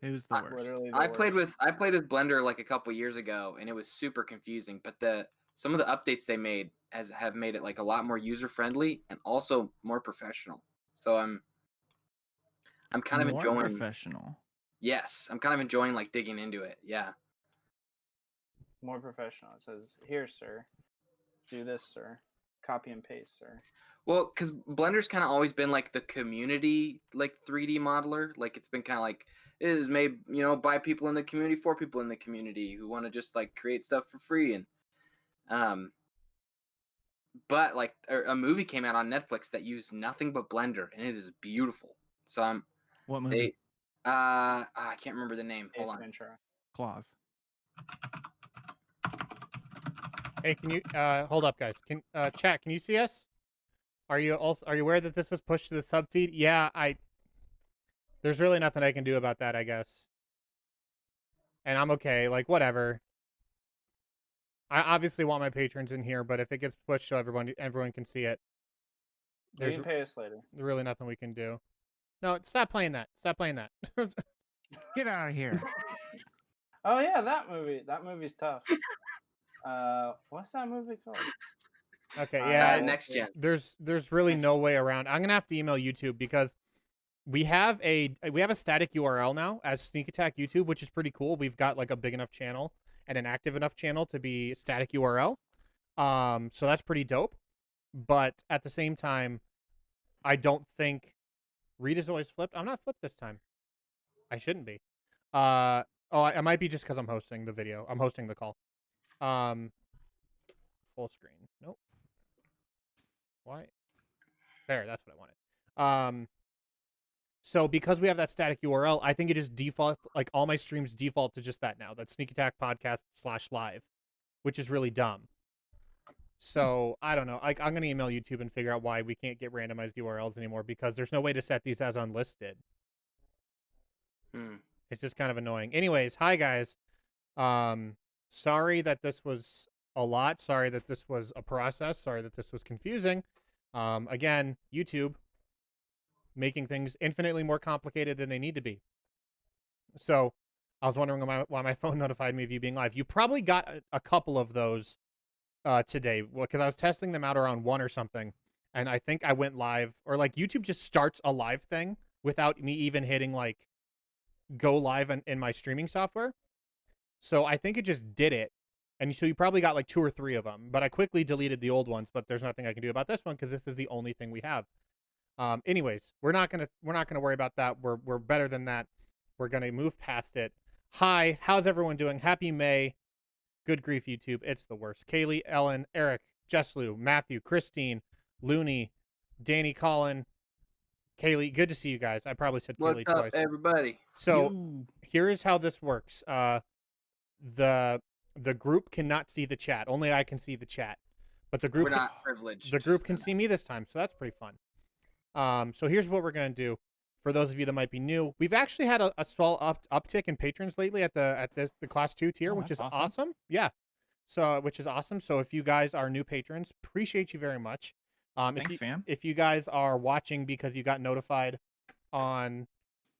It was the worst. Literally the I played worst. with Blender like a couple years ago, and it was super confusing. But some of the updates they made have made it like a lot more user friendly and also more professional. So I'm kind of More enjoying. professional. Yes, I'm kind of enjoying like digging into it. Yeah. More professional. It says, "Here, sir, do this, sir. Copy and paste, sir." Well, because Blender's kind of always been like the community, like 3D modeler. Like it's been kind of like it is made, by people in the community for people in the community who want to just like create stuff for free. And um, but like a movie came out on Netflix that used nothing but Blender, and it is beautiful. So What movie? they, I can't remember the name. Hold Ace on. Ventura. Claws. Hey, can you hold up, guys? Can chat? Can you see us? Are you aware that this was pushed to the sub feed? Yeah, there's really nothing I can do about that, I guess. And I'm okay. Like, whatever. I obviously want my patrons in here, but if it gets pushed so everyone can see it, You there's can pay us later. really nothing we can do. No, stop playing that. Stop playing that. Get out of here. Oh yeah, that movie. That movie's tough. What's that movie called? Okay, yeah. Next gen. There's really no way around. I'm gonna have to email YouTube because we have a static URL now as Sneak Attack YouTube, which is pretty cool. We've got like a big enough channel and an active enough channel to be static URL. So that's pretty dope. But at the same time, I don't think Reed is always flipped. I'm not flipped this time. I shouldn't be. I might be just because I'm hosting the video. I'm hosting the call. Full screen. Nope. Why? There, that's what I wanted. So because we have that static URL, I think it just defaults, like all my streams default to just that now. That's Sneak Attack Podcast /live, which is really dumb. So I don't know. I'm gonna email YouTube and figure out why we can't get randomized URLs anymore because there's no way to set these as unlisted. It's just kind of annoying. Anyways, hi guys. Sorry that this was a lot. Sorry that this was a process. Sorry that this was confusing. Again, YouTube making things infinitely more complicated than they need to be. So I was wondering why my phone notified me of you being live. You probably got a couple of those today because I was testing them out around 1 or something. And I think I went live, or like YouTube just starts a live thing without me even hitting like go live in my streaming software. So I think it just did it. And so you probably got like 2 or 3 of them, but I quickly deleted the old ones, but there's nothing I can do about this one because this is the only thing we have. Anyways, we're not gonna worry about that. We're better than that. We're gonna move past it. Hi, how's everyone doing? Happy May. Good grief, YouTube. It's the worst. Kaylee, Ellen, Eric, Jesslou, Matthew, Christine, Looney, Danny, Colin, Kaylee. Good to see you guys. I probably said Kaylee What's up, twice. everybody? So here's how this works. The group cannot see the chat. Only I can see the chat. But the group We're not privileged. The group can see me this time, so that's pretty fun. So here's what we're gonna do. For those of you that might be new, we've actually had a small uptick in patrons lately at the class 2 tier, which is awesome. Yeah. So which is awesome. So if you guys are new patrons, appreciate you very much. Thanks, fam. If you guys are watching because you got notified on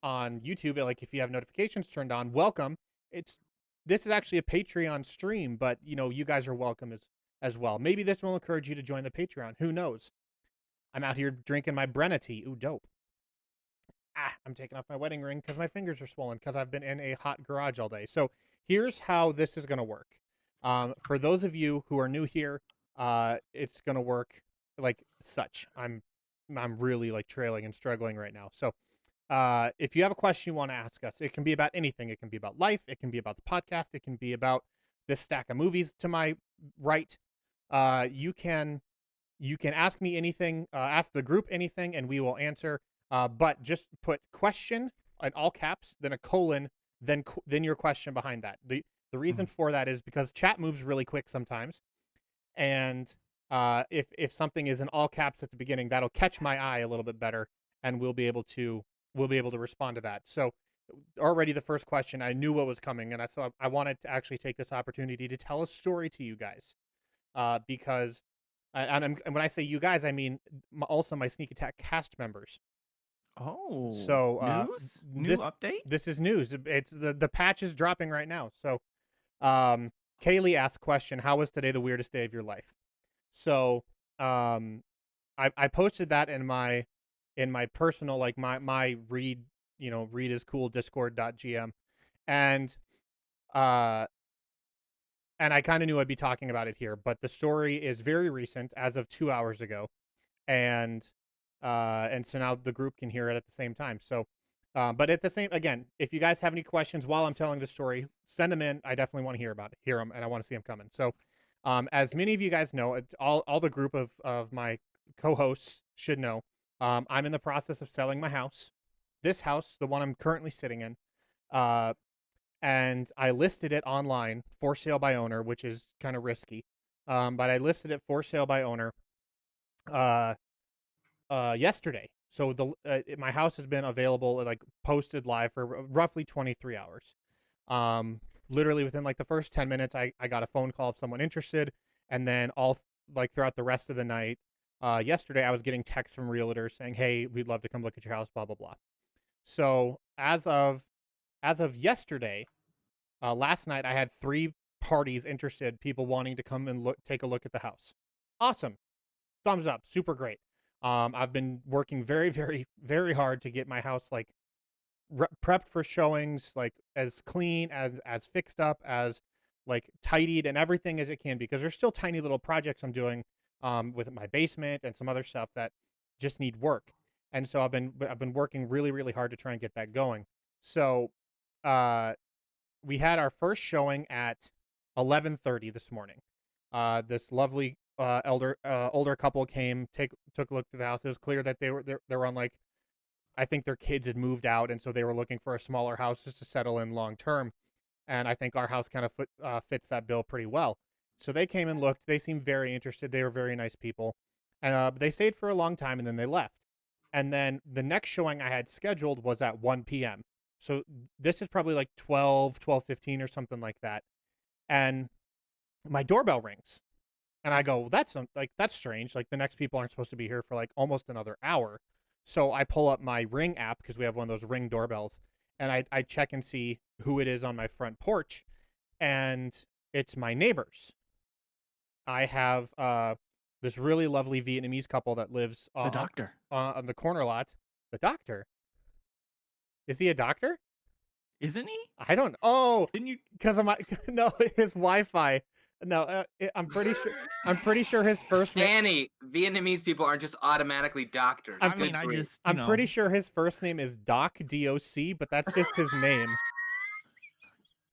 YouTube, like if you have notifications turned on, welcome. This is actually a Patreon stream, but you guys are welcome as well. Maybe this will encourage you to join the Patreon. Who knows? I'm out here drinking my Brenna tea. Ooh, dope. I'm taking off my wedding ring because my fingers are swollen because I've been in a hot garage all day. So here's how this is going to work. For those of you who are new here, it's going to work like such. I'm really like trailing and struggling right now. So if you have a question you want to ask us, it can be about anything. It can be about life. It can be about the podcast. It can be about this stack of movies to my right. You can ask me anything, ask the group anything, and we will answer. But just put question in all caps, then a colon, then your question behind that. The reason for that is because chat moves really quick sometimes, and if something is in all caps at the beginning, that'll catch my eye a little bit better, and we'll be able to respond to that. So already the first question, I knew what was coming, and I wanted to actually take this opportunity to tell a story to you guys, because and when I say you guys, I mean also my Sneak Attack cast members. Oh, So news? New update? this is news. It's the patch is dropping right now. So Kaylee asked question, how was today the weirdest day of your life? So I posted that in my personal, like my read is cool discord.gm, and I kind of knew I'd be talking about it here, but the story is very recent, as of 2 hours ago, and so now the group can hear it at the same time. So but at the same, again, if you guys have any questions while I'm telling the story, send them in. I definitely want to hear them, and I want to see them coming. So as many of you guys know, all the group of my co-hosts should know, I'm in the process of selling my house. This house, the one I'm currently sitting in, and I listed it online for sale by owner, which is kind of risky. But I listed it for sale by owner yesterday. So my house has been available, like posted live for roughly 23 hours. Literally within like the first 10 minutes, I got a phone call of someone interested, and then all like throughout the rest of the night, yesterday I was getting texts from realtors saying, "Hey, we'd love to come look at your house," blah blah blah. So as of yesterday, last night I had 3 parties interested, people wanting to come and take a look at the house. Awesome, thumbs up, super great. I've been working very, very, very hard to get my house like prepped for showings, like as clean, as fixed up, as like tidied and everything as it can, because there's still tiny little projects I'm doing with my basement and some other stuff that just need work. And so I've been working really, really hard to try and get that going. So we had our first showing at 11:30 this morning. This lovely older couple came, took a look at the house. It was clear that they were on, like, I think their kids had moved out, and so they were looking for a smaller house just to settle in long term. And I think our house kind of fits that bill pretty well. So they came and looked. They seemed very interested. They were very nice people. They stayed for a long time, and then they left. And then the next showing I had scheduled was at 1 p.m. So this is probably like 12:15 or something like that. And my doorbell rings. And I go, well, that's strange. Like, the next people aren't supposed to be here for like almost another hour. So I pull up my Ring app, because we have one of those Ring doorbells, and I check and see who it is on my front porch, and it's my neighbors. I have this really lovely Vietnamese couple that lives The doctor. on the corner lot. The doctor? Is he a doctor? Isn't he? I don't. Oh, Didn't you? because of my no, his Wi-Fi. No, I'm pretty sure. I'm pretty sure his first name. Danny, Vietnamese people aren't just automatically doctors. I mean, I just. I'm pretty sure his first name is Doc, D-O-C, but that's just his name.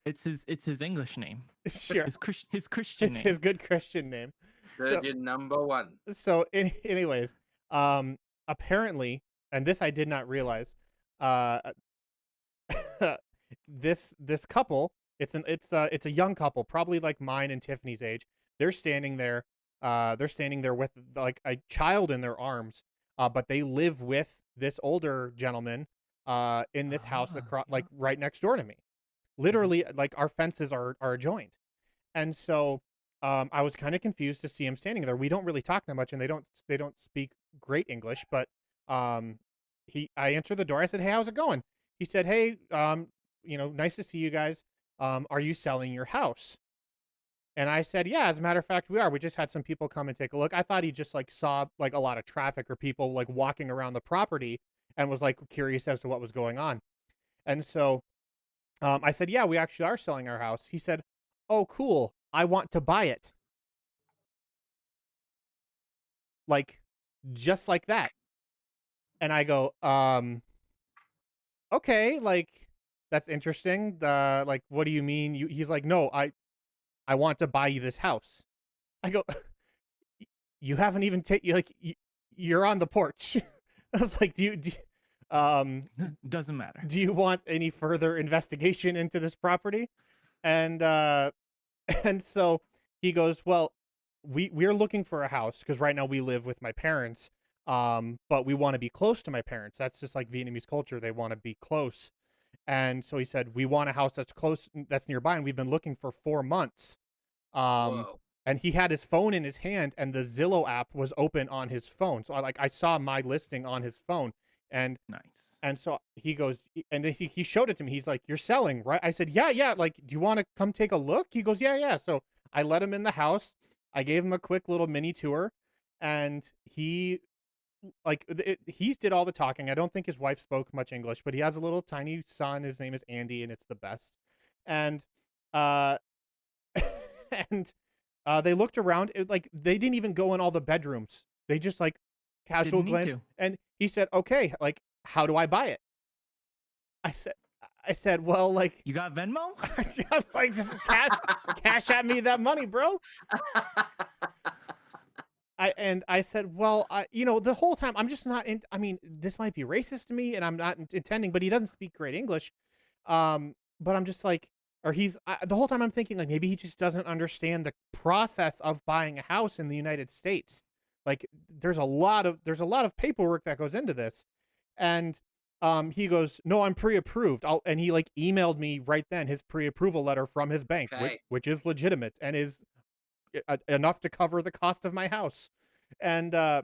It's his English name. Sure. His Christian It's name. his good Christian name. Surgeon number 1. So, anyways, apparently, and this I did not realize, this couple, it's a young couple, probably like mine and Tiffany's age. They're standing there with like a child in their arms, but they live with this older gentleman in this house across, like right next door to me. Literally, like, our fences are adjoined. And so I was kind of confused to see him standing there. We don't really talk that much, and they don't speak great English, but I answered the door. I said, "Hey, how's it going?" He said, "Hey, nice to see you guys. Are you selling your house?" And I said, "Yeah, as a matter of fact, we are. We just had some people come and take a look." I thought he just like saw like a lot of traffic or people like walking around the property and was like curious as to what was going on. And so I said, "Yeah, we actually are selling our house." He said, "Oh, cool. I want to buy it." Like, just like that. And I go, okay, like, that's interesting. Like, what do you mean? He's like, "No, I want to buy you this house." I go, "You haven't even you're on the porch." I was like, Doesn't matter. "Do you want any further investigation into this property?" And so he goes, "Well, we're looking for a house because right now we live with my parents, but we want to be close to my parents. That's just like Vietnamese culture. They want to be close." And so he said, "We want a house that's close, that's nearby, and we've been looking for 4 months." Whoa. And he had his phone in his hand, and the Zillow app was open on his phone. So I saw my listing on his phone. And Nice. so he goes, and then he showed it to me. He's like, "You're selling, right?" I said, "Yeah, yeah. Like, do you want to come take a look?" He goes, "Yeah, yeah." So I let him in the house. I gave him a quick little mini tour, and he he did all the talking. I don't think his wife spoke much English, but he has a little tiny son. His name is Andy, and it's the best. And uh, and they looked around. Like they didn't even go in all the bedrooms. They just like casual Didn't need glance. to. And he said, "Okay, like how do I buy it?" I said, well, like, You got Venmo? just like just cash at me that money, bro. I said, well, the whole time I'm just not in. I mean, this might be racist to me, and I'm not intending, but he doesn't speak great English. But I'm just like, or the whole time I'm thinking like maybe he just doesn't understand the process of buying a house in the United States. Like, there's a lot of paperwork that goes into this, and he goes, "No, I'm pre-approved." And he like emailed me right then his pre-approval letter from his bank, Okay. which is legitimate and is enough to cover the cost of my house. And I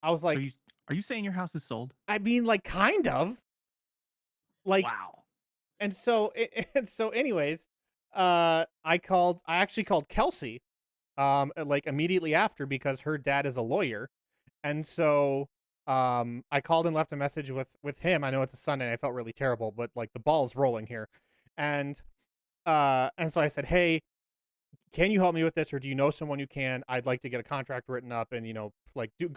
was like, Are you saying your house is sold? I mean, like, kind of, like, Wow. and so anyways, I actually called Kelsey, like immediately after, because her dad is a lawyer, and so I called and left a message with him. I know it's a Sunday and I felt really terrible, but like the ball's rolling here. And so I said, "Hey, can you help me with this, or do you know someone who can? I'd like to get a contract written up, and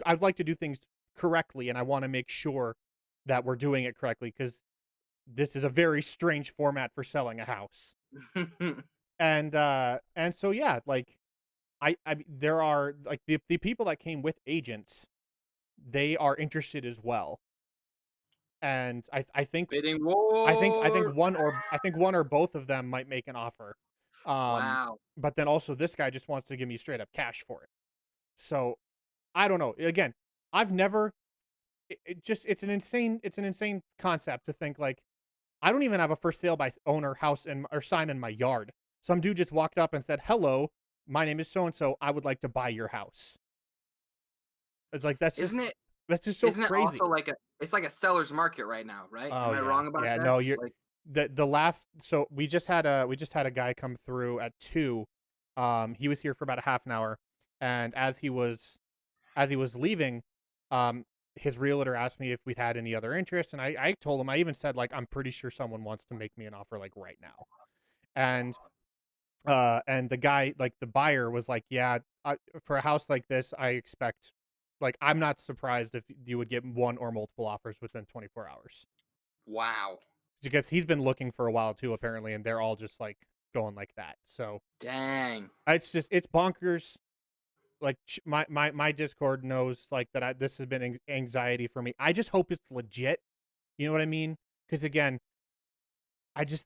I'd like to do things correctly, and I want to make sure that we're doing it correctly, because this is a very strange format for selling a house." And so yeah, like there are like the people that came with agents, they are interested as well. And I think Bidding war. I think one or both of them might make an offer. Wow. But then also this guy just wants to give me straight up cash for it. So I don't know. Again, I've never. It's an insane concept to think like I don't even have a for sale by owner house or sign in my yard. Some dude just walked up and said, "Hello, my name is so and so. I would like to buy your house." It's like that's just so Isn't crazy. it also like it's like a seller's market right now, right? Oh, Am I yeah. wrong about Yeah, that? no, you're Like, the last. So we just had a guy come through at 2. He was here for about a half an hour, and as he was leaving, his realtor asked me if we'd had any other interest, and I told him. I even said like I'm pretty sure someone wants to make me an offer like right now, and the guy, like the buyer, was like, "Yeah, for a house like this, I expect." Like, I'm not surprised if you would get one or multiple offers within 24 hours. wow. Because he's been looking for a while too, apparently, and they're all just like going like that. So Dang. it's bonkers. Like my Discord knows like that this has been anxiety for me. I just hope it's legit. You know what I mean? Because again,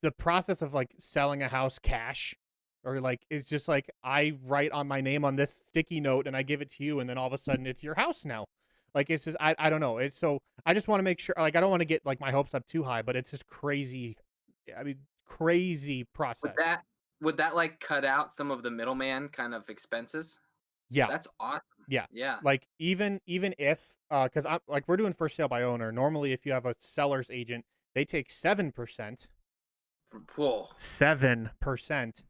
the process of like selling a house cash, or like it's just like I write on my name on this sticky note and I give it to you, and then all of a sudden it's your house now. Like, it's just I don't know. It's so I just want to make sure, like, I don't want to get like my hopes up too high, but it's just crazy. I mean, crazy process. Would that like cut out some of the middleman kind of expenses? Yeah. That's awesome. Yeah. Yeah. Like even if because I'm like we're doing first sale by owner. Normally, if you have a seller's agent, they take 7%. Whoa. 7%.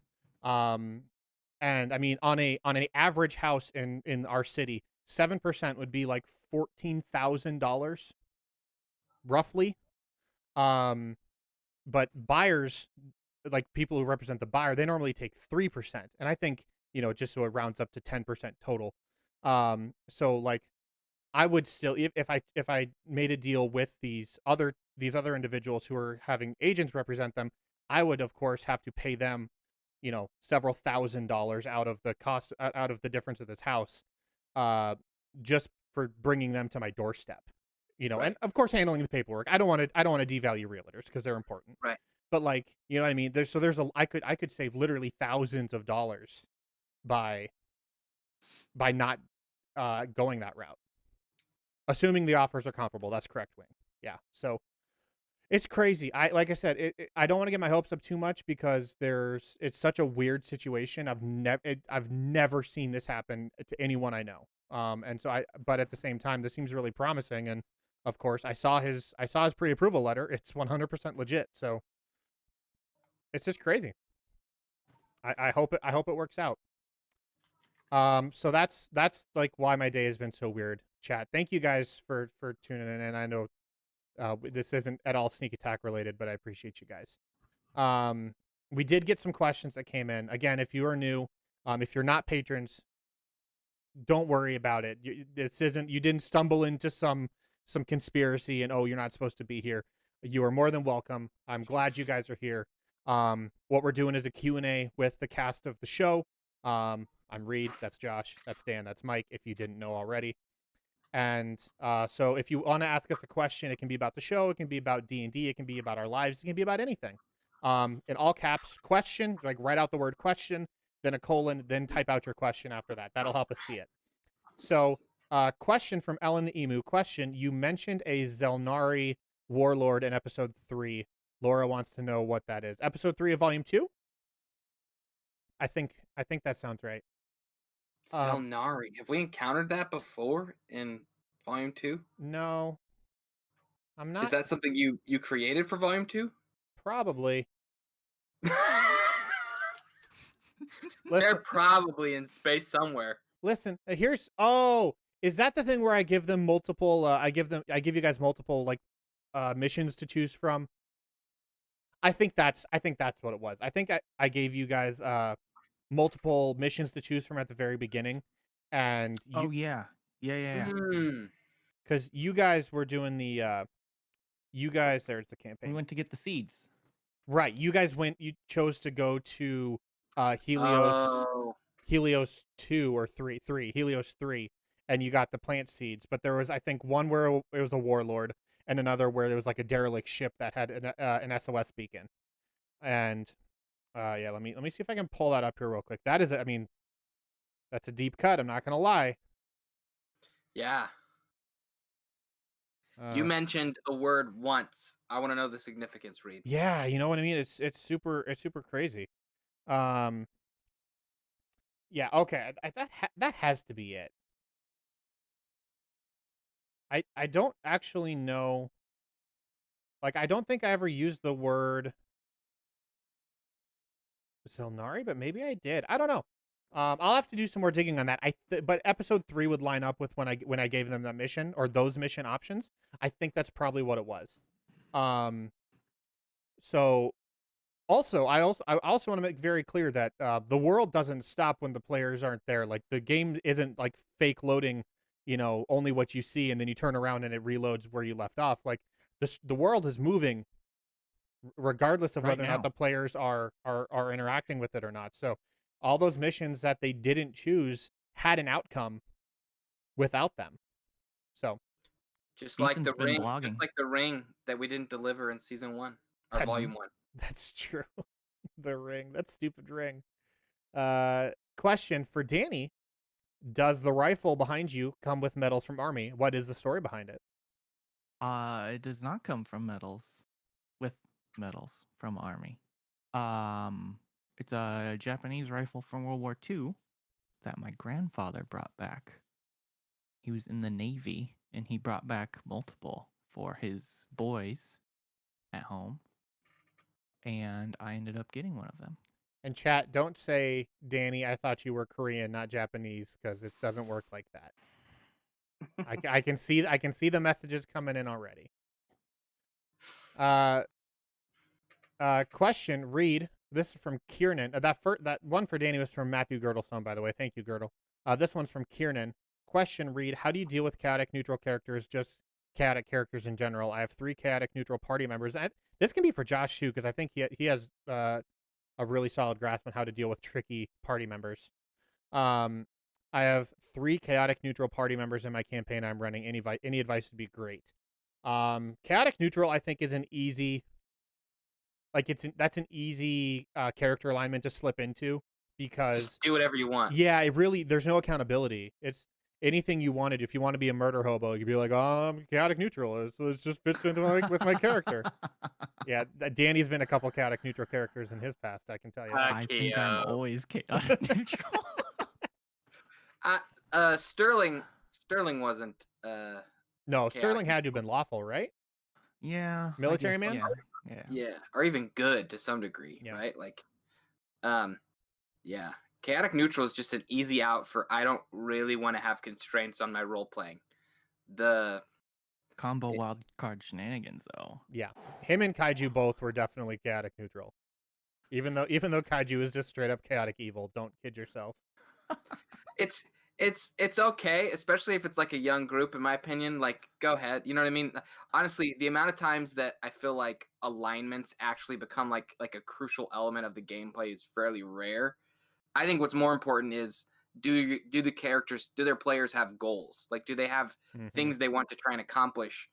And I mean on an average house in our city, 7% would be like $14,000 roughly. But buyers, like people who represent the buyer, they normally take 3%. And I think, just so it rounds up to 10% total. So like I would still, if I made a deal with these other individuals who are having agents represent them, I would of course have to pay them, several $1,000s out of the cost, out of the difference of this house, just for bringing them to my doorstep, Right. and of course handling the paperwork. I don't want to devalue realtors because they're important, Right. but like, you know what I mean? I could save literally thousands of dollars by not going that route, assuming the offers are comparable. That's correct, Wing. Yeah. So it's crazy. Like I said, I don't want to get my hopes up too much because it's such a weird situation. I've never seen this happen to anyone I know. And so but at the same time, this seems really promising, and Of course, I saw his pre-approval letter. It's 100% legit. So it's just crazy. I hope it works out. So that's like why my day has been so weird. Chat. Thank you guys for tuning in, and I know this isn't at all sneak attack related, but I appreciate you guys. We did get some questions that came in. Again, if you are new, if you're not patrons, don't worry about it. You didn't stumble into some conspiracy and, oh, you're not supposed to be here. You are more than welcome. I'm glad you guys are here. What we're doing is a Q&A with the cast of the show. I'm Reed. That's Josh. That's Dan. That's Mike, if you didn't know already. And so if you want to ask us a question, it can be about the show. It can be about D&D. It can be about our lives. It can be about anything. In all caps, question, like write out the word question, then a colon, then type out your question after that. That'll help us see it. So question from Ellen the Emu. Question, you mentioned a Zelnari warlord in episode 3. Laura wants to know what that is. Episode 3 of volume 2? I think that sounds right. Zelnari. Have we encountered that before in volume 2? No. I'm not. Is that something you created for volume 2? Probably. They're probably in space somewhere. Listen, is that the thing where I give them multiple I give you guys multiple like missions to choose from? I think that's what it was. I think I gave you guys multiple missions to choose from at the very beginning, and yeah. Because you guys were doing the there's the campaign. We went to get the seeds. Right. You guys chose to go to Helios 2 or 3, Helios 3, and you got the plant seeds. But there was, I think, one where it was a warlord, and another where there was like a derelict ship that had an SOS beacon. And yeah, let me see if I can pull that up here real quick. That is, I mean, that's a deep cut. I'm not gonna lie. Yeah. You mentioned a word once. I want to know the significance, Reed. Yeah, you know what I mean. It's super crazy. Yeah. Okay. That has to be it. I don't actually know. Like, I don't think I ever used the word Zelnari, but maybe I did. I don't know. I'll have to do some more digging on that. But episode 3 would line up with when I gave them that mission or those mission options. I think that's probably what it was. So also I also want to make very clear that the world doesn't stop when the players aren't there. Like, the game isn't like fake loading, only what you see and then you turn around and it reloads where you left off. Like, the world is moving regardless of whether or not the players are interacting with it or not. So all those missions that they didn't choose had an outcome without them. So just like the ring that we didn't deliver in season 1 or volume 1. That's true. The ring, that stupid ring. Question for Danny: does the rifle behind you come with medals from Army? What is the story behind it? It does not come from medals from Army. It's a Japanese rifle from World War II that my grandfather brought back. He was in the Navy, and he brought back multiple for his boys at home. And I ended up getting one of them. And chat, don't say, Danny, I thought you were Korean, not Japanese, because it doesn't work like that. I can see the messages coming in already. Question, Reed. This is from Kiernan. That one for Danny was from Matthew Girdlestone, by the way. Thank you, Girdle. This one's from Kiernan. Question, Reed. How do you deal with chaotic neutral characters? Just chaotic characters in general. I have 3 chaotic neutral party members. This can be for Josh too, because I think he has a really solid grasp on how to deal with tricky party members. I have 3 chaotic neutral party members in my campaign I'm running. Any advice would be great. Chaotic neutral, I think, is an easy. That's an easy character alignment to slip into, because just do whatever you want. Yeah, there's no accountability. It's anything you want to do. If you want to be a murder hobo, you'd be like, I'm chaotic neutral. It just fits with my character. Yeah, Danny's been a couple chaotic neutral characters in his past, I can tell you. I think I'm always chaotic neutral. Sterling wasn't No, chaotic Sterling had to have been lawful, right? Yeah. I Military guess, man? Yeah. Yeah, or even good to some degree, Yeah. right? Like, yeah, chaotic neutral is just an easy out for I don't really want to have constraints on my role playing. The Combo It- wild card shenanigans though. Yeah. Him and Kaiju both were definitely chaotic neutral. Even though Kaiju is just straight up chaotic evil, don't kid yourself. it's it's okay, especially if it's like a young group. In my opinion, like go ahead, you know what I mean. Honestly, the amount of times that I feel like alignments actually become like a crucial element of the gameplay is fairly rare. I think what's more important is do their players have goals? Like do they have Mhm. things they want to try and accomplish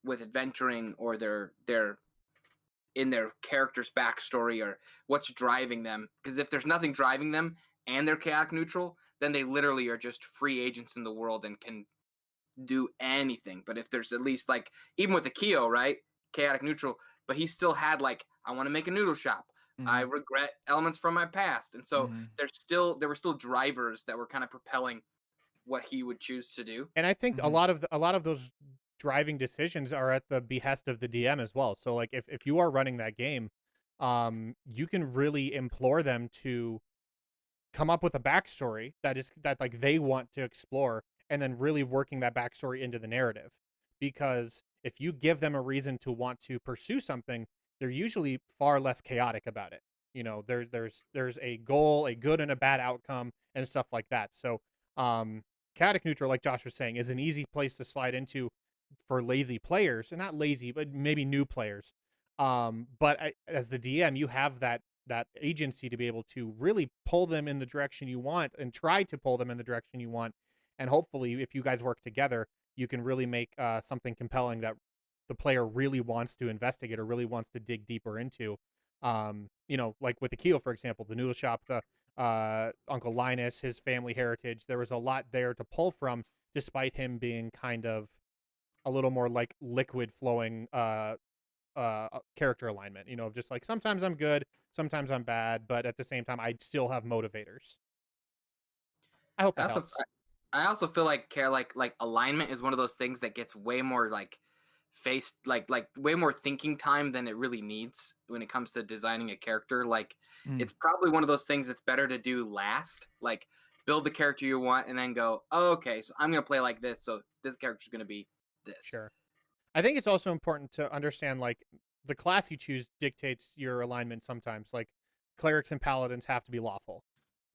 with adventuring, or their in their character's backstory, or what's driving them? Because if there's nothing driving them and they're chaotic neutral, then they literally are just free agents in the world and can do anything. But if there's at least like, even with Akio, right, chaotic neutral, but he still had like, I want to make a noodle shop. I Mhm. regret elements from my past, and so Mhm. there were still drivers that were kind of propelling what he would choose to do. And I think a Mhm. lot of those driving decisions are at the behest of the DM as well. So like if you are running that game, you can really implore them to come up with a backstory that like they want to explore, and then really working that backstory into the narrative. Because if you give them a reason to want to pursue something, they're usually far less chaotic about it. You know, there's a goal, a good and a bad outcome, and stuff like that. So chaotic neutral, like Josh was saying, is an easy place to slide into for lazy players, and not lazy, but maybe new players. But as the DM, you have that agency to be able to really pull them in the direction you want, and try to pull them in the direction you want. And hopefully, if you guys work together, you can really make something compelling that the player really wants to investigate or really wants to dig deeper into. You know, like with Akio, for example, the noodle shop, the Uncle Linus, his family heritage. There was a lot there to pull from, despite him being kind of a little more like liquid flowing character alignment. You know, just like sometimes I'm good, sometimes I'm bad, but at the same time, I still have motivators. I hope I that also helps. I also feel like like alignment is one of those things that gets way more like faced like way more thinking time than it really needs when it comes to designing a character. Like Mm. it's probably one of those things that's better to do last. Like build the character you want and then go, oh, okay, so I'm gonna play like this, so this character's gonna be this. Sure. I think it's also important to understand like the class you choose dictates your alignment sometimes. Like clerics and paladins have to be lawful.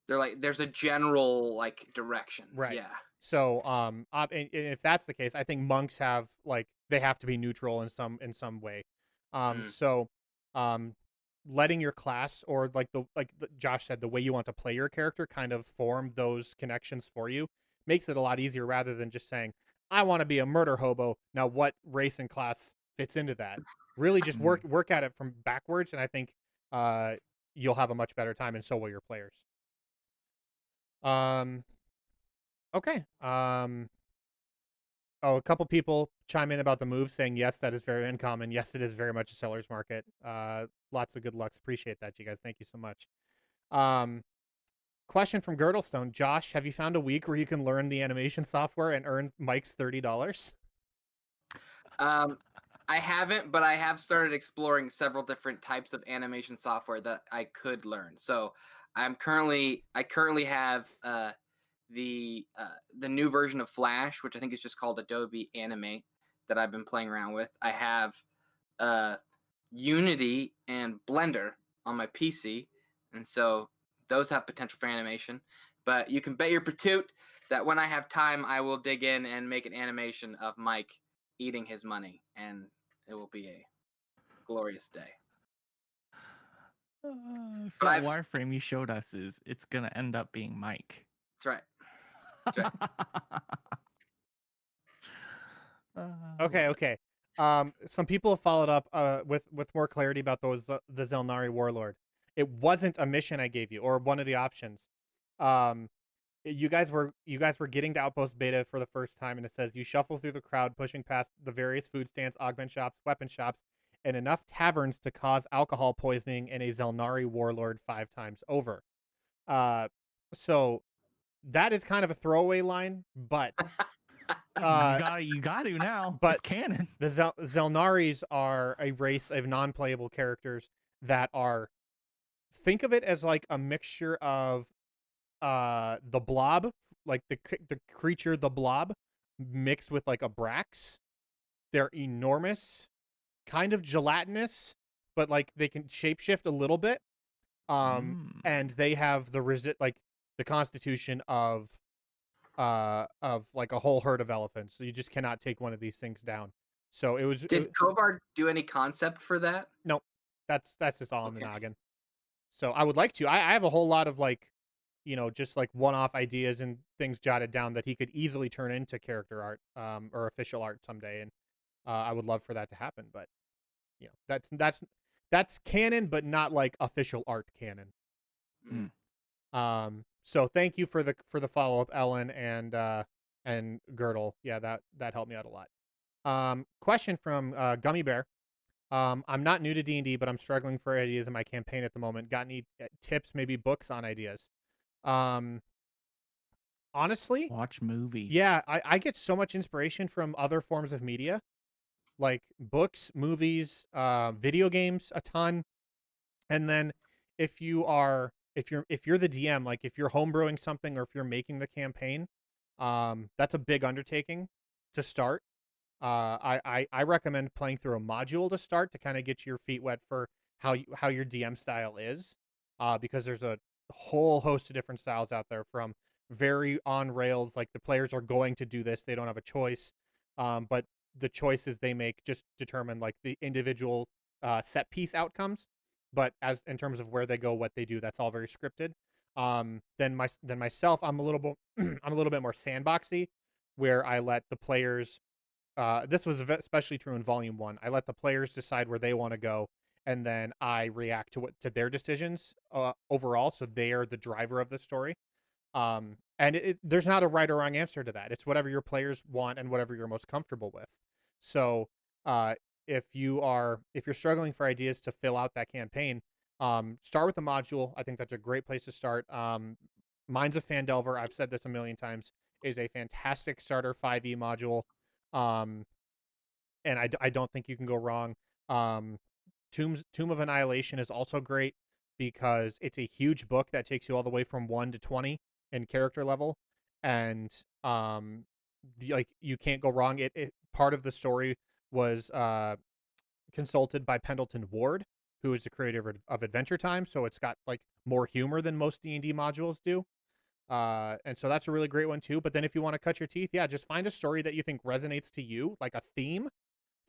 They're like there's a general like direction. Right. Yeah. So, and if that's the case, I think monks have like they have to be neutral in some way. Mm. So, um, letting your class or Josh said, the way you want to play your character kind of form those connections for you makes it a lot easier rather than just saying, "I want to be a murder hobo." Now, what race and class fits into that? Really, just work at it from backwards, and I think you'll have a much better time, and so will your players. Okay. Oh, a couple people chime in about the move, saying yes, that is very uncommon. Yes, it is very much a seller's market. Lots of good lucks. Appreciate that, you guys. Thank you so much. Question from Girdlestone. Josh, have you found a week where you can learn the animation software and earn Mike's $30? I haven't, but I have started exploring several different types of animation software that I could learn. So I currently have the new version of Flash, which I think is just called Adobe Animate, that I've been playing around with. I have Unity and Blender on my PC, and so those have potential for animation. But you can bet your patoot that when I have time, I will dig in and make an animation of Mike eating his money, and it will be a glorious day. So But that I've- wireframe you showed us it's gonna end up being Mike. That's right. That's right. Okay. Some people have followed up with more clarity about the Zelnari Warlord. It wasn't a mission I gave you or one of the options. You guys were getting to Outpost Beta for the first time, and it says you shuffle through the crowd, pushing past the various food stands, augment shops, weapon shops, and enough taverns to cause alcohol poisoning in a Zelnari Warlord 5 times over. So that is kind of a throwaway line, but You got to now. but It's canon. The Zelnaris are a race of non-playable characters that are, think of it as like a mixture of the Blob, like the creature the Blob, mixed with like a Brax. They're enormous, kind of gelatinous, but like they can shapeshift a little bit. And they have the constitution of like a whole herd of elephants. So you just cannot take one of these things down. So Did Kovar do any concept for that? no, that's just all in the Okay. noggin. So I would like to. I have a whole lot of like, just like one-off ideas and things jotted down that he could easily turn into character art, or official art someday, and I would love for that to happen. But that's canon, but not like official art canon. So thank you for the follow-up, Ellen and Girdle. Yeah, that helped me out a lot. Question from Gummy Bear. I'm not new to D&D, but I'm struggling for ideas in my campaign at the moment. Got any tips, maybe books on ideas? Honestly, Watch movies. yeah, I get so much inspiration from other forms of media, like books, movies, video games, a ton. And then if you're the DM, like if you're homebrewing something or if you're making the campaign, that's a big undertaking to start. I recommend playing through a module to start to kind of get your feet wet for how your DM style is, because there's a whole host of different styles out there, from very on rails, like the players are going to do this, they don't have a choice, but the choices they make just determine like the individual set piece outcomes. But as in terms of where they go, what they do, that's all very scripted. Then myself, I'm a little bit I'm a little bit more sandboxy, where I let the players. This was especially true in Volume 1. I let the players decide where they want to go, and then I react to their decisions overall. So they are the driver of the story. And there's not a right or wrong answer to that. It's whatever your players want and whatever you're most comfortable with. So if you're struggling for ideas to fill out that campaign, start with a module. I think that's a great place to start. Minds of Phandelver, I've said this a million times, is a fantastic starter 5e module. And I don't think you can go wrong. Tomb of Annihilation is also great because it's a huge book that takes you all the way from 1 to 20 in character level, and you can't go wrong. It part of the story was consulted by Pendleton Ward, who is the creator of Adventure Time, so it's got like more humor than most D&D modules do. And so that's a really great one too. But then if you want to cut your teeth, yeah, just find a story that you think resonates to you, like a theme.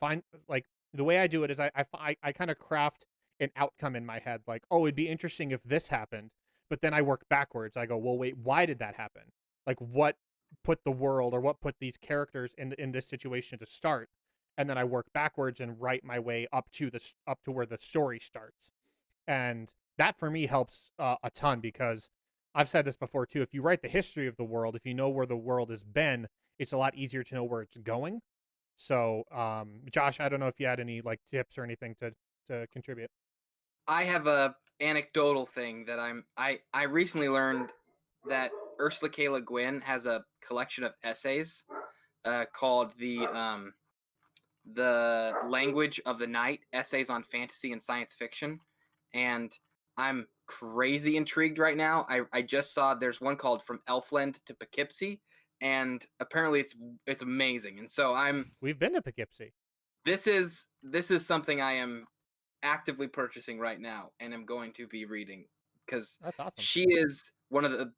Find, like, the way I do it is I kind of craft an outcome in my head, like, oh, it'd be interesting if this happened. But then I work backwards. I go, well, wait, why did that happen? Like, what put the world or what put these characters in this situation to start? And then I work backwards and write my way up to where the story starts. And that for me helps a ton, because I've said this before too. If you write the history of the world, if you know where the world has been, it's a lot easier to know where it's going. So, Josh, I don't know if you had any like tips or anything to contribute. I have a anecdotal thing that I recently learned that Ursula K. Le Guin has a collection of essays called the Language of the Night: Essays on Fantasy and Science Fiction, and I'm crazy intrigued right now. I just saw there's one called From Elfland to Poughkeepsie, and apparently it's amazing. And so We've been to Poughkeepsie. This is something I am actively purchasing right now, and I'm going to be reading, because That's awesome. she is one of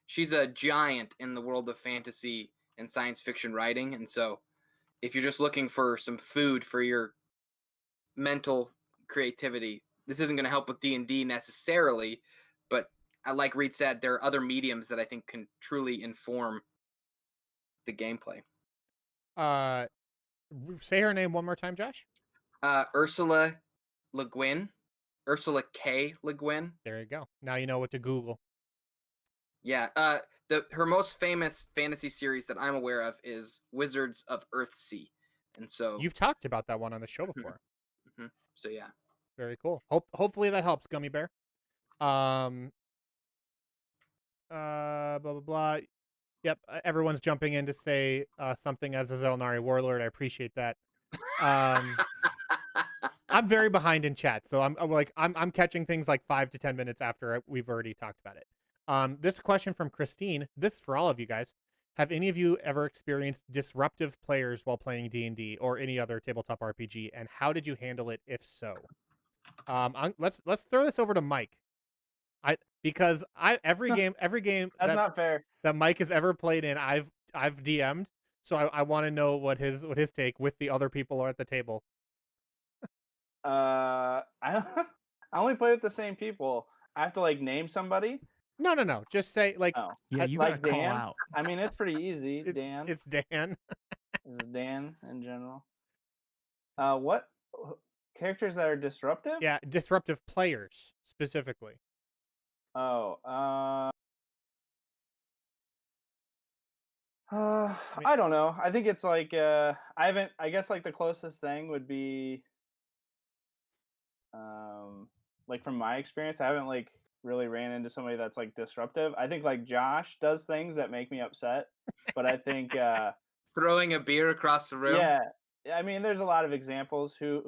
she's a giant in the world of fantasy and science fiction writing. And so if you're just looking for some food for your mental creativity, this isn't going to help with D&D necessarily, but like Reed said, there are other mediums that I think can truly inform the gameplay. Say her name one more time, Josh. Ursula Le Guin. Ursula K. Le Guin. There you go. Now you know what to Google. Yeah. Her most famous fantasy series that I'm aware of is Wizards of Earthsea, and so You've talked about that one on the show before. Mm-hmm. So yeah. Very cool. Hopefully that helps, Gummy Bear. Blah blah blah. Yep, everyone's jumping in to say something as a Zelnari warlord. I appreciate that. I'm very behind in chat, so I'm catching things like 5 to 10 minutes after we've already talked about it. This question from Christine. This is for all of you guys. Have any of you ever experienced disruptive players while playing D&D or any other tabletop RPG, and how did you handle it if so? Let's throw this over to Mike. Because every game That's not fair. that Mike has ever played in, I've DM'd, so I want to know what his take with the other people at the table. I I only play with the same people. I have to like name somebody. No. Just say like Oh, Yeah, you like gotta call Dan? out. I mean, it's pretty easy. it's, Dan. it's Dan. This is Dan in general. What characters that are disruptive? Yeah, disruptive players specifically. Oh, mean- I don't know. I think it's like I haven't. I guess like the closest thing would be, like from my experience, I haven't like really ran into somebody that's like disruptive. I think like Josh does things that make me upset, but I think Throwing a beer across the room. yeah. I mean, there's a lot of examples. Who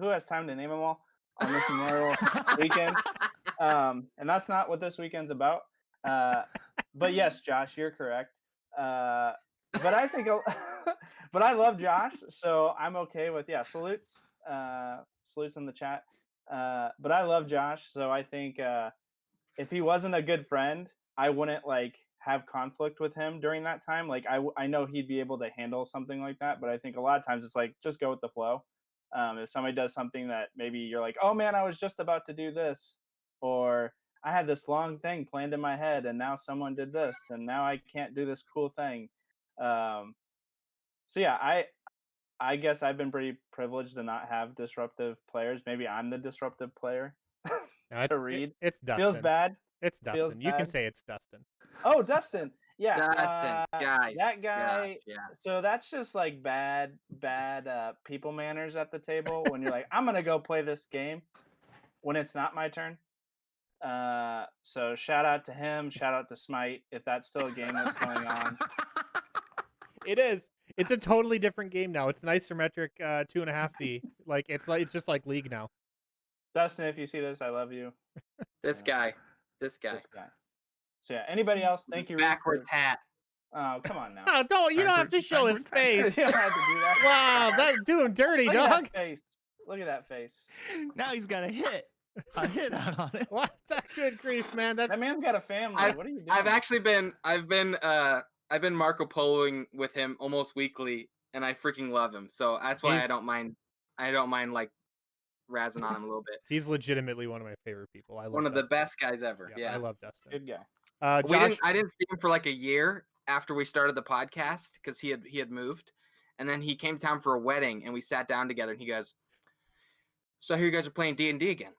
has time to name them all on this Memorial weekend? And that's not what this weekend's about. But yes, Josh, you're correct. But I think, but I love Josh, so I'm okay with salutes, salutes in the chat. But I love Josh, so I think if he wasn't a good friend, I wouldn't like have conflict with him during that time. Like I know he'd be able to handle something like that, but I think a lot of times it's like just go with the flow. If somebody does something that maybe you're like, oh man, I was just about to do this, or I had this long thing planned in my head, and now someone did this, and now I can't do this cool thing. So yeah, I guess I've been pretty privileged to not have disruptive players. Maybe I'm the disruptive player No, to read. It's Dustin. Feels bad. It's Feels Dustin. You can bad. say it's Dustin. Oh, Dustin. Yeah, Dustin, guys. that guy. Yeah. So that's just like bad people manners at the table when you're like, I'm gonna go play this game when it's not my turn. So shout out to him. Shout out to Smite if that's still a game that's going on. It is. It's a totally different game now. It's an isometric 2.5D. It's just like League now. Dustin, if you see this, I love you. This guy. This guy. This guy. So yeah, anybody else? Thank you. Reed, Backwards for- hat. Oh, come on now. Oh, you don't have to show his face. You don't have to do that. Wow, that do him dirty, Look at dog. that face. Look at that face. Now he's got a hit out on it. What? That's good grief, man. That's That man's got a family. What are you doing? I've been Marco Poloing with him almost weekly, and I freaking love him. So that's why I don't mind like razzing on him a little bit. he's legitimately one of my favorite people. I love One of the Dustin. best guys ever. Yeah. I love Dustin. Good guy. Josh, I didn't see him for like a year after we started the podcast because he had moved, and then he came to town for a wedding, and we sat down together, and he goes, "So I hear you guys are playing D&D again."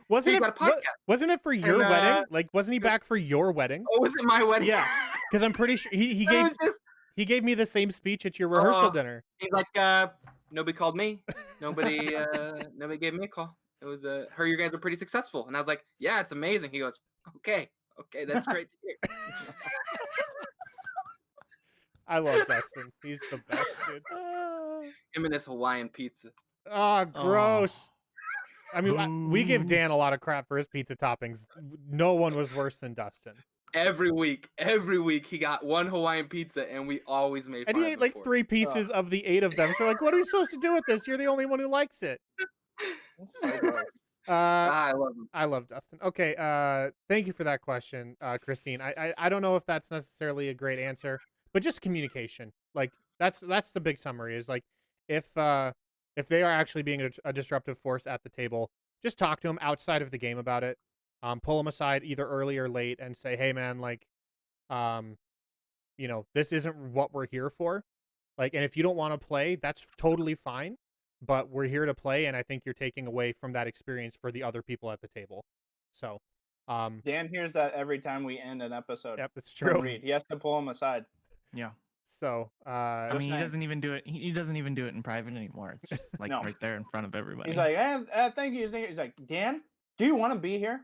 wasn't you it got a podcast. wasn't it for your wedding? Like, wasn't he back for your wedding? Oh, was it my wedding? Yeah, because I'm pretty sure he It gave was just- he gave me the same speech at your rehearsal dinner. He's like, nobody called me. Nobody gave me a call. It was heard you guys are pretty successful, and I was like, yeah, it's amazing. He goes, okay, that's great to hear. I love Dustin. He's the best, dude. Him and his Hawaiian pizza. Oh, gross. I mean, we give Boo. Dan a lot of crap for his pizza toppings. No one was worse than Dustin. Every week he got one Hawaiian pizza, and we always made And fun he of ate him like for it. 3 pieces of the 8 of them. So like, what are we supposed to do with this? You're the only one who likes it. I love him. I love Dustin. Okay, thank you for that question, Christine. I don't know if that's necessarily a great answer, but just communication. Like that's the big summary is like if they are actually being a disruptive force at the table, just talk to them outside of the game about it. Pull them aside either early or late and say, hey man, like, this isn't what we're here for. Like, and if you don't want to play, that's totally fine. But we're here to play, and I think you're taking away from that experience for the other people at the table. So, Dan hears that every time we end an episode. yep, it's from true. Reed. He has to pull him aside. Yeah. So, I Just mean, he saying. doesn't even do it. He doesn't even do it in private anymore. It's just like No. right there in front of everybody. He's like, thank you. He's like, Dan, do you want to be here?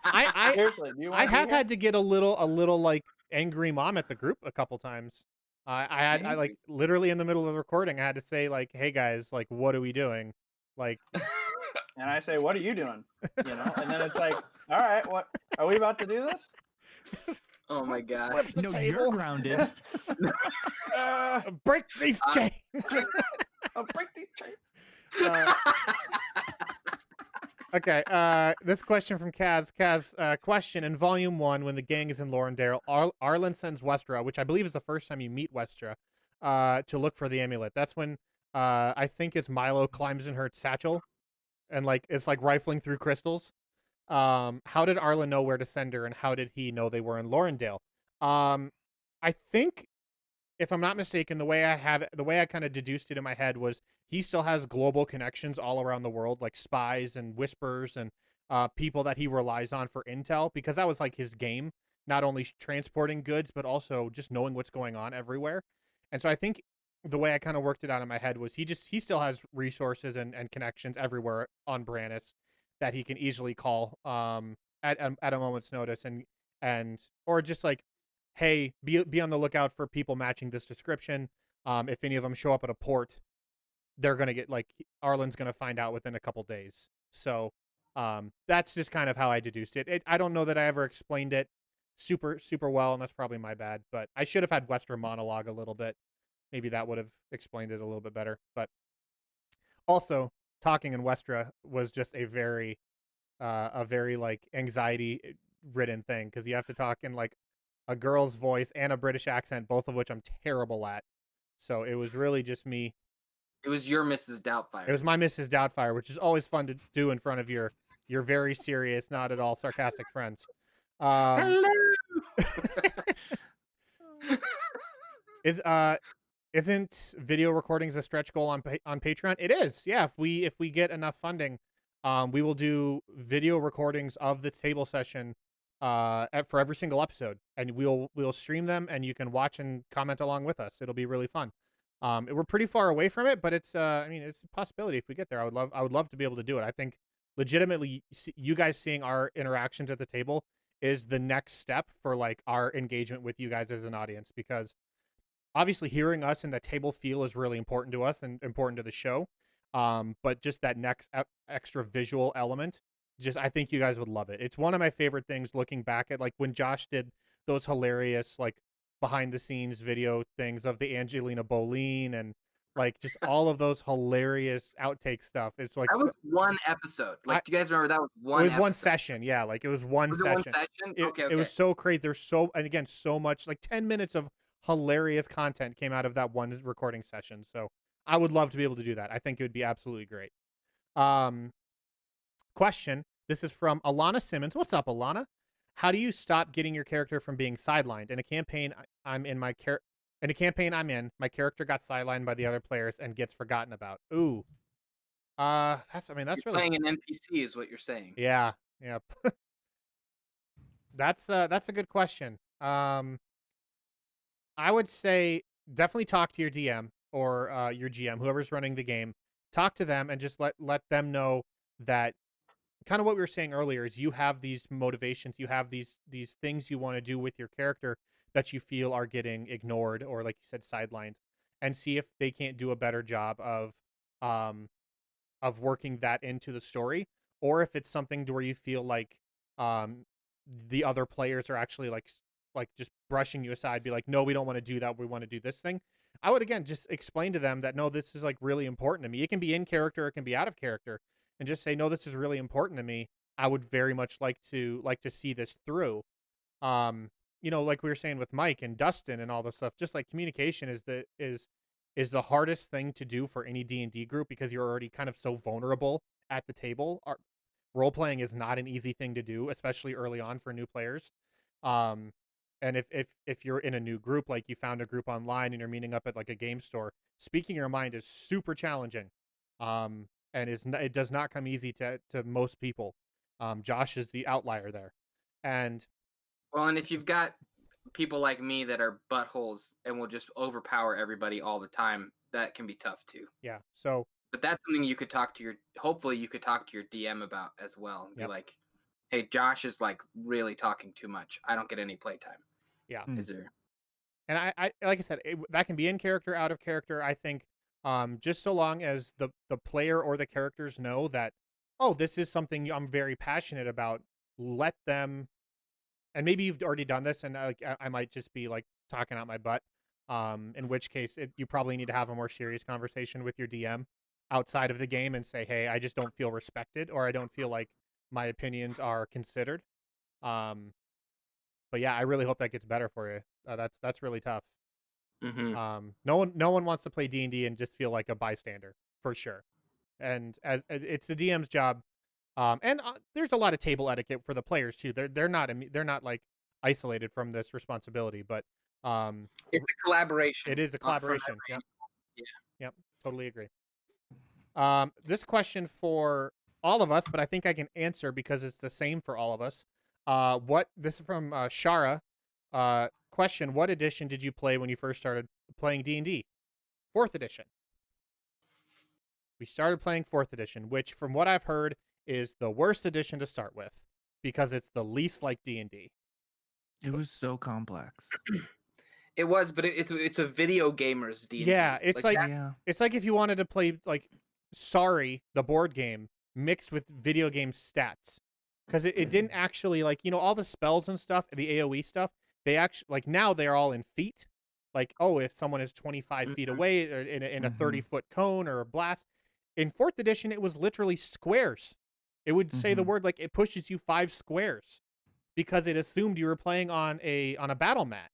I Seriously, do you want I to be have here? had to get a little like angry mom at the group a couple times. I like Angry? literally in the middle of the recording, I had to say like, "Hey guys, like, what are we doing?" Like, And I say, "What are you doing?" You know, and then it's like, "All right, what are we about to do this?" Oh my gosh. flip the No, you're table, grounded. break these Uh, chains. I'll break these chains. Uh, Okay, this question from Kaz. Kaz, question in Volume 1, when the gang is in Lorendale, Arlen sends Westra, which I believe is the first time you meet Westra, to look for the amulet. That's when, I think it's Milo climbs in her satchel, and, like, it's, like, rifling through crystals. How did Arlen know where to send her, and how did he know they were in Lorendale? I think, if I'm not mistaken, the way I kind of deduced it in my head was he still has global connections all around the world, like spies and whispers and people that he relies on for intel, because that was like his game, not only transporting goods but also just knowing what's going on everywhere. And so I think the way I kind of worked it out in my head was he still has resources and connections everywhere on Brannis that he can easily call at a moment's notice, and or just like, hey, be on the lookout for people matching this description. If any of them show up at a port, they're gonna get like Arlen's gonna find out within a couple days. So that's just kind of how I deduced it. I don't know that I ever explained it super well, and that's probably my bad. But I should have had Western monologue a little bit. Maybe that would have explained it a little bit better. But also, talking in Westra was just a very like anxiety ridden thing, because you have to talk in like a girl's voice and a British accent, both of which I'm terrible at. So it was really just me. It was your Mrs. It Doubtfire. was my Mrs. Doubtfire, which is always fun to do in front of your very serious, not at all sarcastic friends. Hello. Is isn't video recordings a stretch goal on on Patreon? It is. Yeah, if we get enough funding, we will do video recordings of the table session for every single episode, and we'll stream them, and you can watch and comment along with us. It'll be really fun. We're pretty far away from it, but it's I mean, it's a possibility if we get there. I would love to be able to do it. I think legitimately you guys seeing our interactions at the table is the next step for like our engagement with you guys as an audience, because obviously hearing us in the table feel is really important to us and important to the show. But just that next extra visual element, just I think you guys would love it. It's one of my favorite things looking back at like when Josh did those hilarious like behind the scenes video things of the Angelina Boleen and like just all of those hilarious outtake stuff. It's like That was one episode. Like, do you guys remember that was it one was one episode? session. Yeah, like it was one Was it session. one session? Okay, It was so great. There's so, and again, so much, like 10 minutes of hilarious content came out of that one recording session. So I would love to be able to do that. I think it would be absolutely great. Um, Question. This is from Alana Simmons. What's up, Alana? How do you stop getting your character from being sidelined? In a campaign I'm in, my character got sidelined by the other players and gets forgotten about. Ooh. That's You're really playing an NPC is what you're saying. yeah. That's a good question. I would say definitely talk to your DM or your GM, whoever's running the game. Talk to them and just let them know that kind of what we were saying earlier is you have these motivations, you have these things you want to do with your character that you feel are getting ignored or like you said sidelined, and see if they can't do a better job um working that into the story, or if it's something to where you feel like um the other players are actually like just brushing you aside, be like, no, we don't want to do that, we want to do this thing. I would again just explain to them that no, this is like really important to me. It can be in character, it can be out of character, and just say, no, this is really important to me. I would very much like to see this through. Like we were saying with Mike and Dustin and all this stuff, just like communication is the hardest thing to do for any D&D group, because you're already kind of so vulnerable at the table. Role playing is not an easy thing to do, especially early on for new players. Um, and if you're in a new group, like you found a group online and you're meeting up at like a game store, speaking your mind is super challenging. And it does not come easy to most people. Josh is the outlier there, and Well, and if you've got people like me that are buttholes and will just overpower everybody all the time, that can be tough too. yeah. So But that's something you could talk to your. Hopefully, you could talk to your DM about as well, and be Yep. like, "Hey, Josh is like really talking too much. I don't get any playtime. Yeah. Is there?" And I like I said, that can be in character, out of character. I think just so long as the player or the characters know that, oh, this is something I'm very passionate about, let them. And maybe you've already done this, and I might just be like talking out my butt. In which case, you probably need to have a more serious conversation with your DM outside of the game and say, hey, I just don't feel respected, or I don't feel like my opinions are considered. Um, but yeah, I really hope that gets better for you. That's really tough. Mm-hmm. No one wants to play D&D and just feel like a bystander, for sure. And as it's the DM's job. And there's a lot of table etiquette for the players too. They're not like isolated from this responsibility, but It's a collaboration. it is a from collaboration. Yep. Yeah. Yep. Totally agree. This question for all of us, but I think I can answer because it's the same for all of us. This is from Shara. Question: what edition did you play when you first started playing D&D? 4th edition. We started playing 4th edition, which from what I've heard is the worst edition to start with because it's the least like D&D. It was so complex. It was, but it's a video gamer's D&D. Yeah, it's like Yeah. it's like if you wanted to play like Sorry, the board game, mixed with video game stats. Because it didn't actually, like, all the spells and stuff, the AoE stuff, they actually, like, now they're all in feet. Like, oh, if someone is 25 feet away or in a 30-foot cone or a blast. In 4th edition, it was literally squares. It would say the word, like, it pushes you 5 squares because it assumed you were playing on a battle mat.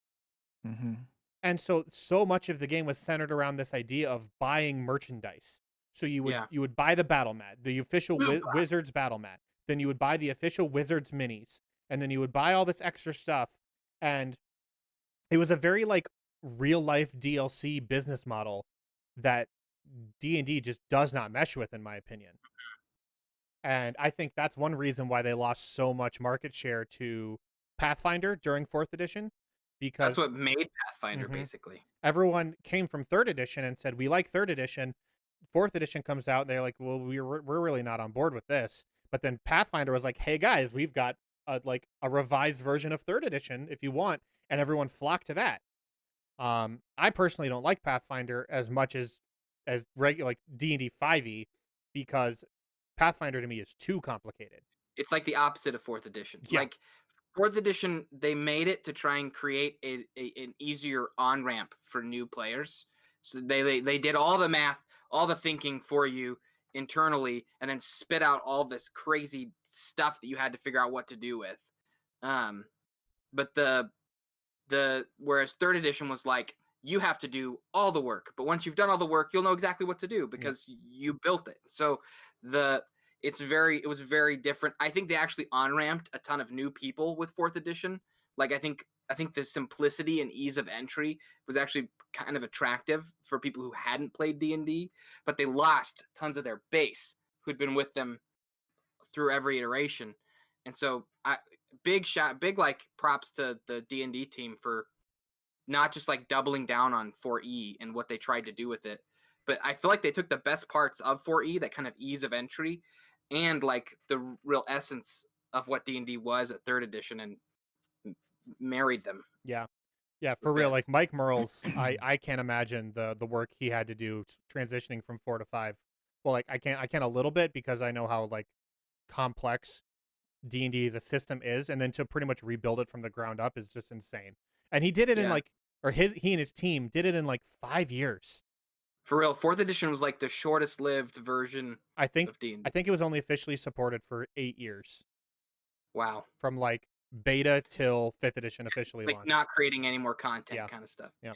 And so much of the game was centered around this idea of buying merchandise. So you would buy the battle mat, the official Wizards battle mat. Then you would buy the official Wizards minis, and then you would buy all this extra stuff. And it was a very like real life DLC business model that D&D just does not mesh with, in my opinion. And I think that's one reason why they lost so much market share to Pathfinder during 4th edition. Because that's what made Pathfinder, basically. Everyone came from 3rd edition and said, we like 3rd edition. 4th edition comes out, and they're like, well, we're really not on board with this. But then Pathfinder was like, hey, guys, we've got a revised version of 3rd edition if you want. And everyone flocked to that. I personally don't like Pathfinder as much as regular like D&D 5e because Pathfinder to me is too complicated. It's like the opposite of 4th edition. Yeah. Like 4th edition, they made it to try and create an easier on-ramp for new players. So they did all the math, all the thinking for you internally, and then spit out all this crazy stuff that you had to figure out what to do with. But whereas 3rd edition was like, you have to do all the work, but once you've done all the work, you'll know exactly what to do because you built it. So it was very different. I think they actually on-ramped a ton of new people with 4th edition. Like I think the simplicity and ease of entry was actually kind of attractive for people who hadn't played D&D, but they lost tons of their base who'd been with them through every iteration. And so big like props to the D&D team for not just like doubling down on 4E and what they tried to do with it. But I feel like they took the best parts of 4E, that kind of ease of entry, and like the real essence of what D&D was at 3rd edition, and married them. Yeah, for real. Like Mike Merles, I can't imagine the work he had to do transitioning from 4 to 5. Well, like I can a little bit because I know how like complex D&D the system is, and then to pretty much rebuild it from the ground up is just insane. And he did it in like, or he and his team did it in like 5 years. For real, 4th edition was like the shortest lived version of D&D. I think it was only officially supported for 8 years. Wow. From like beta till 5th edition officially like launched. Not creating any more content kind of stuff. Yeah.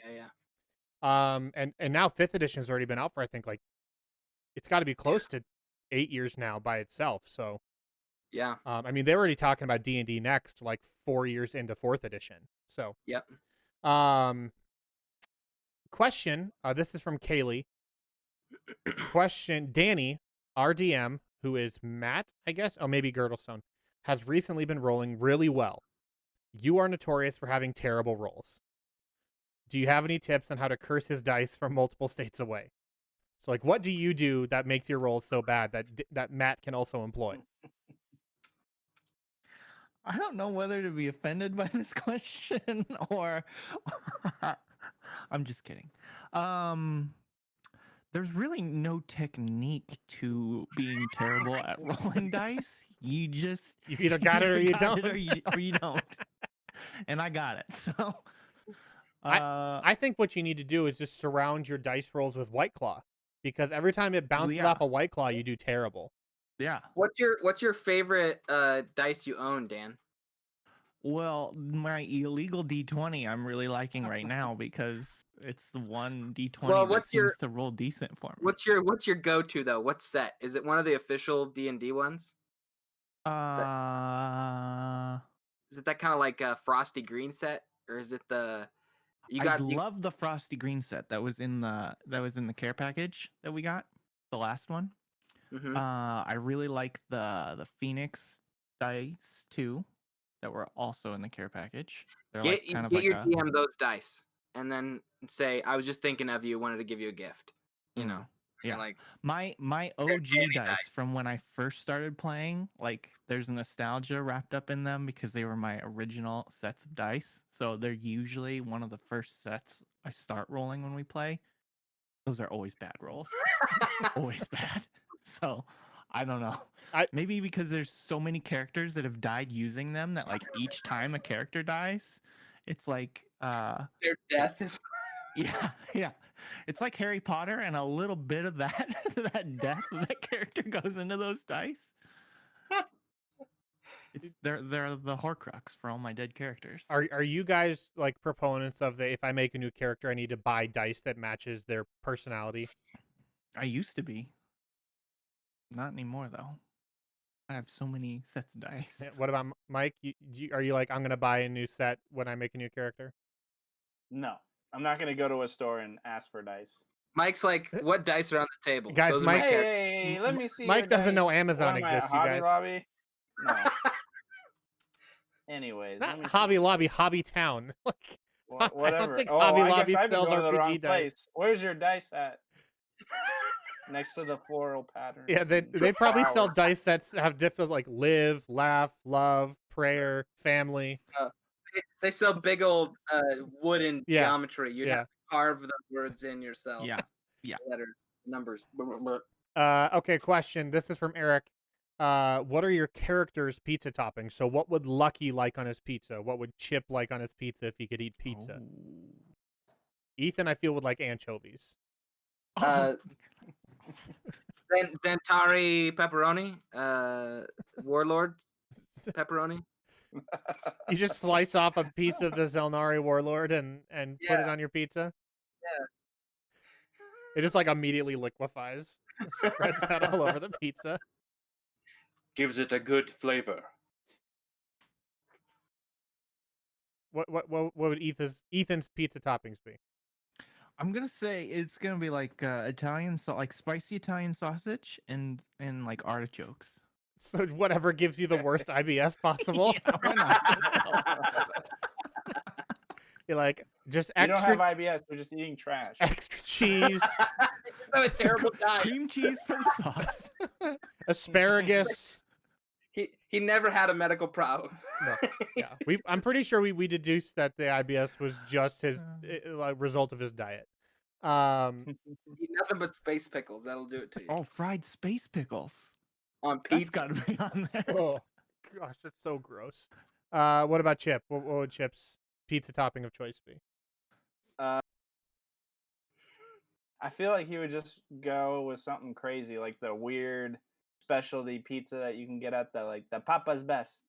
And now 5th edition has already been out for, I think, like, it's got to be close to 8 years now by itself. So yeah. I mean, they're already talking about D&D Next like 4 years into 4th edition. So yep. Question, this is from Kaylee. Question, Danny, RDM, who is Matt, I guess, oh, maybe Girdlestone, has recently been rolling really well. You are notorious for having terrible rolls. Do you have any tips on how to curse his dice from multiple states away? So like, what do you do that makes your rolls so bad that Matt can also employ? I don't know whether to be offended by this question or I'm just kidding. There's really no technique to being terrible at rolling dice. You just You either got it or you don't. or you don't. And I got it. So I think what you need to do is just surround your dice rolls with White Claw, because every time it bounces yeah. off a White Claw, you do terrible. yeah. What's your favorite dice you own, Dan? Well, my illegal D20 I'm really liking right now because it's the one D20 Well, that what's your- seems to roll decent for me. What's your go-to though? What set? Is it one of the official D&D ones? Is it that kind of like a frosty green set, or is it the I love the frosty green set that was in the care package that we got, the last one. Mhm. I really like the Phoenix dice too, that were also in the care package. They're Get, like kind of get like your a DM those dice, and then say, "I was just thinking of you. Wanted to give you a gift." You Mm, know, yeah. like my They're OG candy dice from when I first started playing. Like there's nostalgia wrapped up in them because they were my original sets of dice. So they're usually one of the first sets I start rolling when we play. Those are always bad rolls. Always bad. So I don't know. Maybe because there's so many characters that have died using them that like each time a character dies, it's like their death is. yeah. It's like Harry Potter and a little bit of that that death of that character goes into those dice. They're the Horcrux for all my dead characters. Are you guys like proponents of the if I make a new character, I need to buy dice that matches their personality? I used to be. Not anymore though. I have so many sets of dice. What about Mike? Are you like, I'm gonna buy a new set when I make a new character? No, I'm not gonna go to a store and ask for dice. Mike's like, what dice are on the table? Guys, Those are my Mike- characters. Hey, let me see. Mike your doesn't know dice. Amazon What am I, exists, you Hobby guys. Lobby? No. Anyways, let me Not see. Hobby Lobby, Hobby Town. Like, I Whatever. don't think Oh, Hobby I Lobby guess I've been sells going to the wrong RPG dice. place. Where's your dice at? Next to the floral pattern. Yeah, they probably sell dice sets that have different like live, laugh, love, prayer, family. They sell big old wooden Yeah, geometry. You'd have to carve the words in yourself. Yeah. Letters, numbers. Okay, question. This is from Eric. What are your characters' pizza toppings? So what would Lucky like on his pizza? What would Chip like on his pizza if he could eat pizza? Oh. Ethan, I feel, would like anchovies. Zantari pepperoni, Warlord pepperoni. You just slice off a piece of the Zelnari Warlord and put it on your pizza? Yeah. It just like immediately liquefies. Spreads out all over the pizza. Gives it a good flavor. What would Ethan's pizza toppings be? I'm gonna say it's gonna be like Italian, like spicy Italian sausage and like artichokes. So whatever gives you the worst IBS possible. Yeah, why not? You're like, just You extra. don't have IBS. We're just eating trash. Extra cheese, Have a terrible diet. Cream cheese for the sauce. asparagus. He never had a medical problem. No, yeah, I'm pretty sure we deduced that the IBS was just his result of his diet. Eat nothing but space pickles. That'll do it to you. Oh, fried space pickles. On That's pizza. gotta be on there. Oh gosh, that's so gross. What about Chip? What would Chip's pizza topping of choice be? I feel like he would just go with something crazy, like the weird specialty pizza that you can get at the Papa's Best.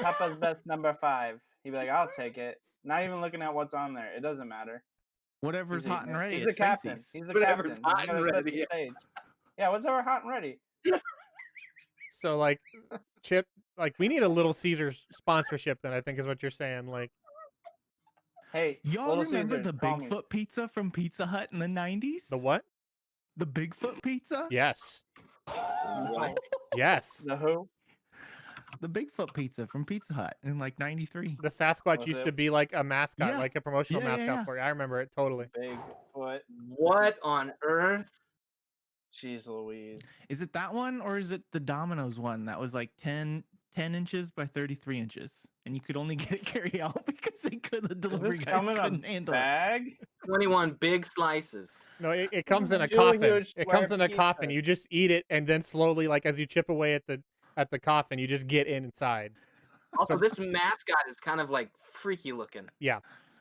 Papa's Best number 5. He'd be like, I'll take it. Not even looking at what's on there. It doesn't matter. Whatever's He's hot and eating it. ready. He's the it's captain. Macy's. He's the Whatever's captain. hot He's and gotta set the ready. stage. Yeah, whatever hot and ready. So like, Chip, like we need a Little Caesars sponsorship. Then I think is what you're saying. Like, Hey, Y'all Little remember Caesars, the call me. Bigfoot pizza from Pizza Hut in the 90s? the what? The Bigfoot pizza? Yes, What? yes. The who? The Bigfoot pizza from Pizza Hut in like 93. The Sasquatch Was used it? to be like a mascot, Yeah. like a promotional Yeah, yeah, mascot yeah. for you. I remember it totally. Bigfoot. What on earth? Jeez Louise. Is it that one or is it the Domino's one that was like 10 inches by 33 inches? And you could only get it carry out because the Does delivery this guys come in a couldn't handle it. bag? 21 big slices. No, it comes in a Julia coffin. It comes square in a coffin. pizzas. You just eat it, and then slowly, like as you chip away at the coffin, you just get inside. Also, this mascot is kind of like freaky looking.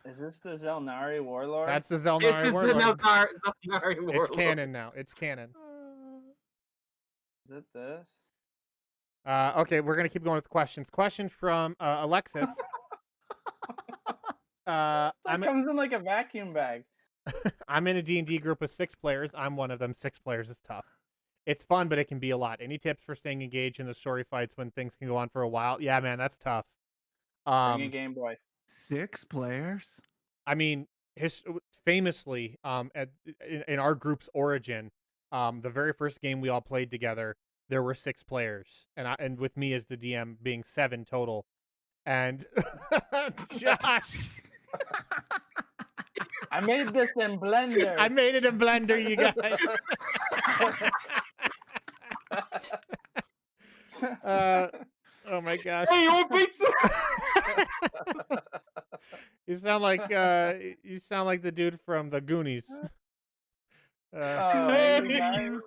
Is this the Zelnari warlord? That's the This Zelnari is the warlord. Zelnari warlord. It's canon now. It's canon. Is it this? Okay, we're gonna keep going with the questions. Question from Alexis. It comes in like a vacuum bag. I'm in a D&D group of 6 players. I'm one of them. 6 players is tough. It's fun, but it can be a lot. Any tips for staying engaged in the story fights when things can go on for a while? Yeah, man, that's tough. Bring a Game Boy. 6 players? I mean, famously, in our group's origin, the very first game we all played together, there were 6 players, and with me as the DM being 7 total. And Josh, I made this in Blender. I made it in Blender, you guys. Oh my gosh. Hey, you want pizza? You sound like the dude from the Goonies. Hey, you guys.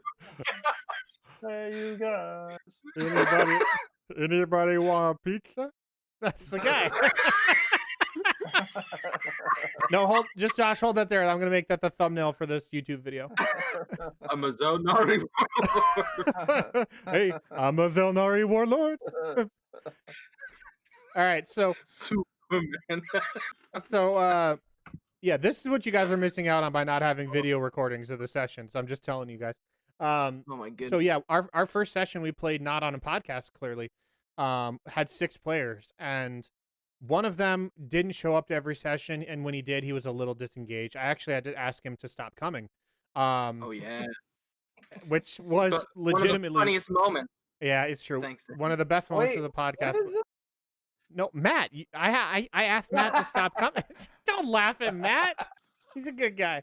Hey, you guys. Anybody want a pizza? That's the guy. No, Josh, hold that there. I'm gonna make that the thumbnail for this YouTube video. I'm a Zelnari warlord. Hey, I'm a Zelnari warlord. All right, so Superman. yeah, this is what you guys are missing out on by not having video recordings of the sessions. I'm just telling you guys. Oh my goodness. So yeah, our first session we played not on a podcast, clearly, had 6 players, and one of them didn't show up to every session, and when he did, he was a little disengaged. I actually had to ask him to stop coming. Oh yeah. Which was But legitimately one of the funniest moments. Yeah, it's true. Thanks. One of the best moments Wait, of the podcast. What is it? No, Matt. I asked Matt to stop coming. Don't laugh at Matt. He's a good guy.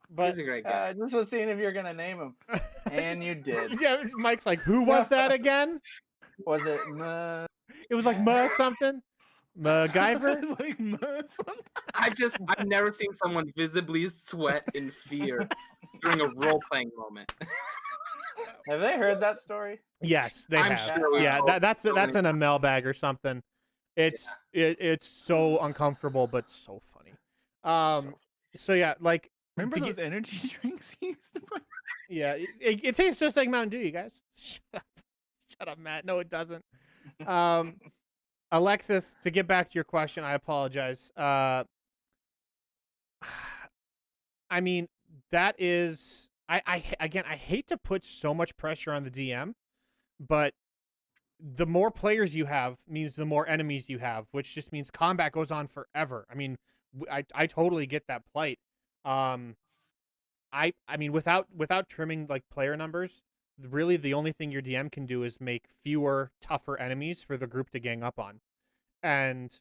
But He's a great guy. Just was seeing if you're gonna name him, and you did. yeah, Mike's like, who was that again? Was it? It was like something. MacGyver. Like something. I've never seen someone visibly sweat in fear during a role playing moment. Have they heard that story? Yes, they I'm have. sure we've Yeah, told that's so in many a mailbag or something. It's so uncomfortable, but so funny. So yeah, like Remember those energy drinks he used to put? yeah, it tastes just like Mountain Dew, you guys. Shut up, Matt. No, it doesn't. Alexis, to get back to your question, I apologize. I mean, that is, I hate to put so much pressure on the DM, but the more players you have means the more enemies you have, which just means combat goes on forever. I mean, I totally get that plight. I mean, without trimming like player numbers, really the only thing your DM can do is make fewer, tougher enemies for the group to gang up on. And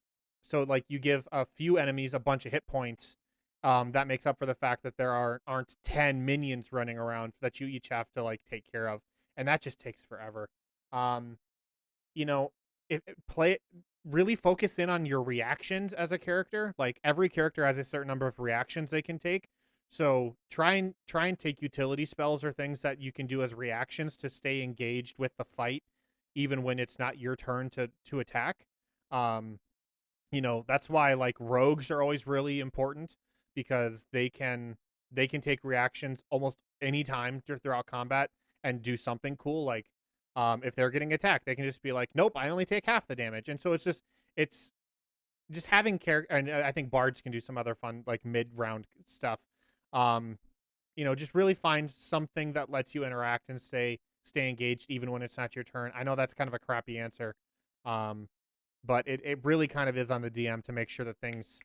so like you give a few enemies a bunch of hit points, that makes up for the fact that there aren't 10 minions running around that you each have to like take care of, and that just takes forever. You know, really focus in on your reactions as a character. Like every character has a certain number of reactions they can take. So try and take utility spells or things that you can do as reactions to stay engaged with the fight, even when it's not your turn to attack. You know, that's why like rogues are always really important, because they can take reactions almost any time throughout combat and do something cool. Like if they're getting attacked, they can just be like, nope, I only take half the damage. And so it's just having character, and I think bards can do some other fun like mid-round stuff. You know, just really find something that lets you interact and stay engaged even when it's not your turn. I know that's kind of a crappy answer, but it really kind of is on the DM to make sure that things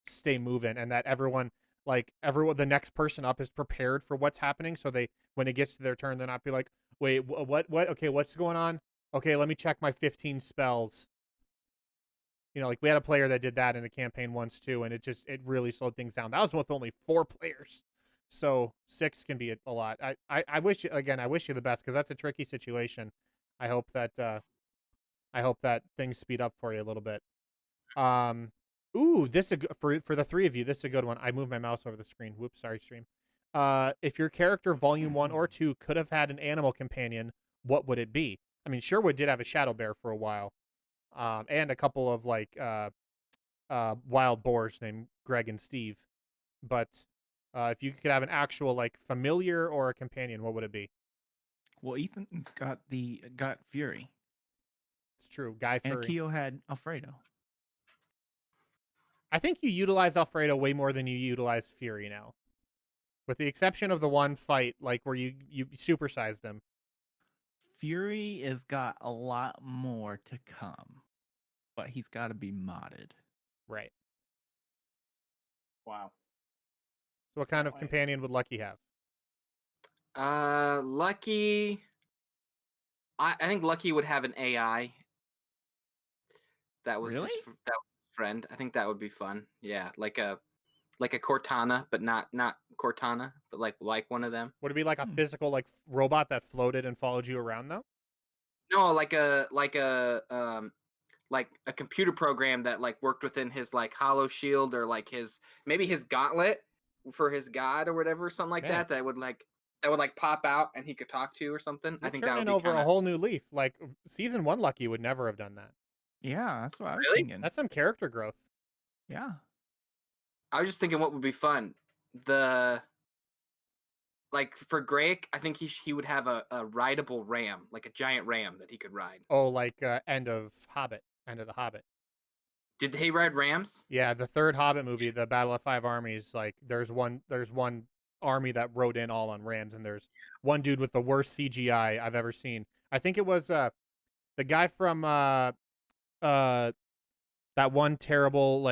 stay moving and that everyone, the next person up is prepared for what's happening, so when it gets to their turn, they're not be like, wait, what? Okay, what's going on? Okay, let me check my 15 spells. You know, like we had a player that did that in a campaign once too, and it really slowed things down. That was with only 4 players. So 6 can be a lot. I wish I wish you the best because that's a tricky situation. I hope that things speed up for you a little bit. Ooh, for the three of you, this is a good one. I moved my mouse over the screen. Whoops, sorry, stream. If your character Volume 1 or 2 could have had an animal companion, what would it be? I mean, Sherwood did have a shadow bear for a while, and a couple of wild boars named Greg and Steve. But if you could have an actual familiar or a companion, what would it be? Well, Ethan's got Fury, It's true, Guy and Furry. Keo had Alfredo. I think you utilize Alfredo way more than you utilize Fury now. With the exception of the one fight, where you supersized him. Fury has got a lot more to come, but he's got to be modded. Right. Wow. So what kind of Wait. companion would Lucky have? Lucky. I think Lucky would have an AI. That was Really? that was his friend. I think that would be fun. Yeah, like a Cortana, but not Cortana, but like one of them. Would it be like a physical robot that floated and followed you around though? No, like a computer program that worked within his Hollow Shield or maybe his gauntlet for his god or whatever, something like Man. that would pop out and he could talk to or something. I You're think that would turning be over kinda... a whole new leaf. Season 1 Lucky would never have done that. Yeah, that's what I was Really? thinking. That's some character growth. Yeah. I was just thinking what would be fun. For Greg, I think he would have a rideable ram, like a giant ram that he could ride. Oh, end of the Hobbit. Did he ride rams? Yeah, the third Hobbit movie, the Battle of Five Armies, there's one army that rode in all on rams, and there's one dude with the worst CGI I've ever seen. I think it was the guy from that one terrible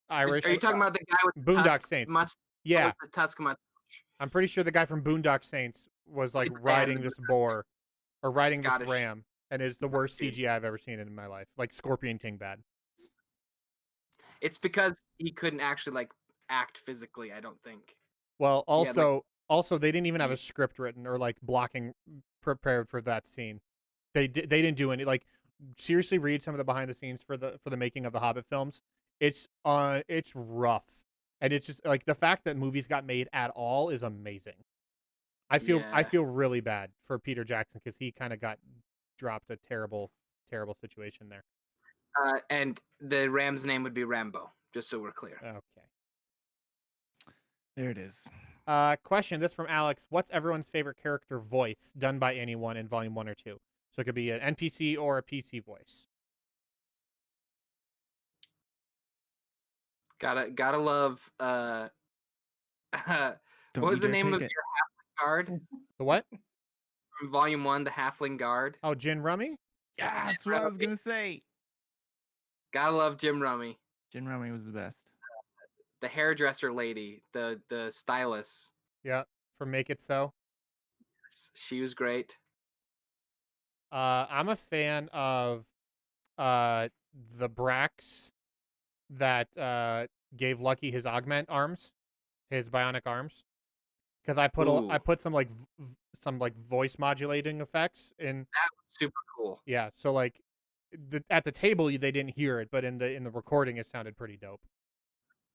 Irish. Are you talking about the guy with Boondock Tusk Saints? Yeah, Yeah, the Tusk mustache. I'm pretty sure the guy from Boondock Saints was Really bad riding in this boar or riding Scottish. this ram, and it's the Yeah, worst dude. CGI I've ever seen in my life. Like Scorpion King bad. It's because he couldn't actually act physically, I don't think. Well, He had, also they didn't even have a script written or blocking prepared for that scene. They didn't do any seriously read some of the behind the scenes for the making of the Hobbit films. It's rough. And it's just the fact that movies got made at all is amazing. I feel really bad for Peter Jackson because he kind of got dropped a terrible situation there. And the ram's name would be Rambo, just so we're clear. Okay. There it is. Question. This from Alex. What's everyone's favorite character voice done by anyone in Volume 1 or 2? So it could be an NPC or a PC voice. Gotta love. What was the name of your halfling guard The what? from Volume 1? The halfling guard. Oh, Jin Rummy? Yeah, that's what I was gonna say. Gotta love Jim Rummy. Jin Rummy was the best. The hairdresser lady, the stylist. Yeah, from Make It So. She was great. I'm a fan of the Brax that gave Lucky his augment arms, his bionic arms, because I put some some voice modulating effects in. That was super cool. Yeah, so at the table they didn't hear it, but in the recording it sounded pretty dope.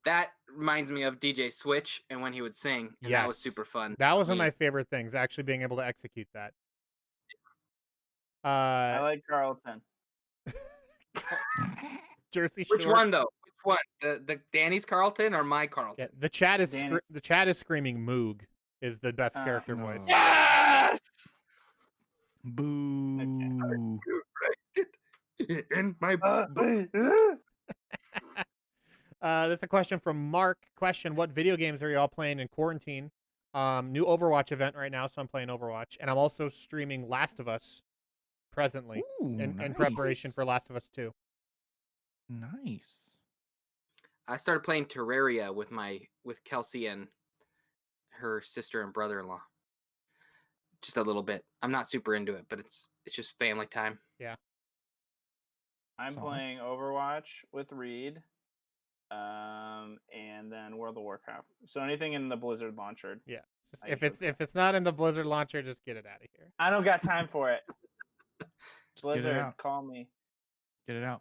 That reminds me of DJ Switch and when he would sing, and that was Yes. super fun. That was one of Me. my favorite things, actually being able to execute that. I like Carlton. Jersey Which Shore. one though? Which one? The Danny's Carlton or my Carlton? Yeah, the chat is Danny. screaming Moog is the best character no. voice. Yes. Boo. In my That's a question from Mark. Question: What video games are you all playing in quarantine? New Overwatch event right now, so I'm playing Overwatch, and I'm also streaming Last of Us presently Ooh, in preparation for Last of Us 2. Nice. I started playing Terraria with Kelsey and her sister and brother-in-law. Just a little bit. I'm not super into it, but it's just family time. I'm Solid. playing Overwatch with Reed. and then World of Warcraft. So anything in the Blizzard launcher. Yeah. I If usually it's not in the Blizzard launcher, just get it out of here. I don't got time for it. Just get it Blizzard, out. call me. Get it out.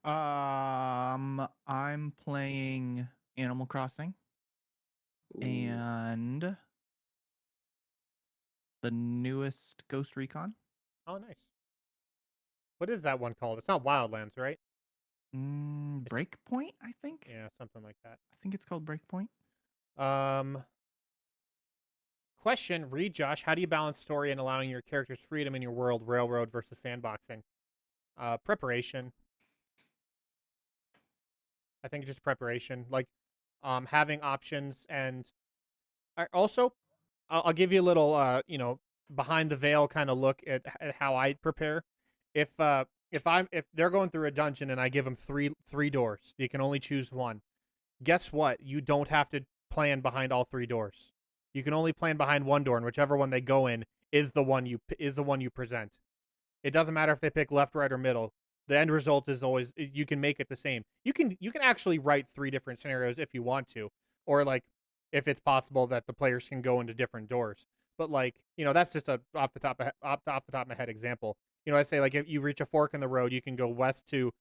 I'm playing Animal Crossing Ooh. and the newest Ghost Recon. Oh, nice. What is that one called? It's not Wildlands, right? Breakpoint, I think. Yeah, something like that. I think it's called Breakpoint. Question, read Josh, how do you balance story and allowing your characters freedom in your world, railroad versus sandboxing? Preparation. I think just preparation, like having options, and also I'll give you a little behind the veil kind of look at how I prepare. If they're going through a dungeon and I give them three doors, you can only choose one. Guess what? You don't have to plan behind all three doors. You can only plan behind one door, and whichever one they go in is the one you present. It doesn't matter if they pick left, right, or middle. The end result is always, you can make it the same. You can actually write 3 different scenarios if you want to, or like if it's possible that the players can go into different doors. But like, that's just a off the top of my head example. I say like if you reach a fork in the road, you can go west to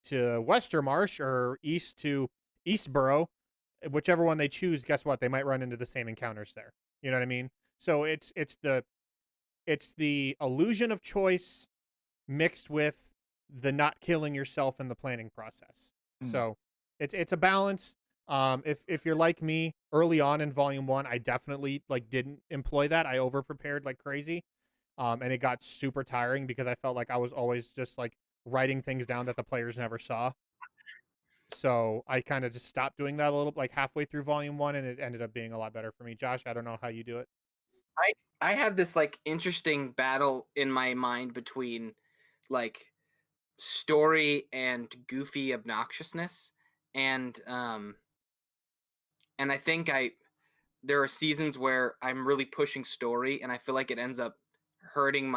Westermarsh or east to Eastborough. Whichever one they choose, guess what? They might run into the same encounters there. You know what I mean? So it's the illusion of choice mixed with the not killing yourself in the planning process. So it's a balance. If you're like me, early on in Volume 1, I definitely didn't employ that. I over prepared like crazy, and it got super tiring because I felt like I was always just like writing things down that the players never saw. So I kind of just stopped doing that a little, like halfway through Volume 1, and it ended up being a lot better for me. Josh, I don't know how you do it. I have this like interesting battle in my mind between like story and goofy obnoxiousness, and I think there are seasons where I'm really pushing story, and I feel like it ends up hurting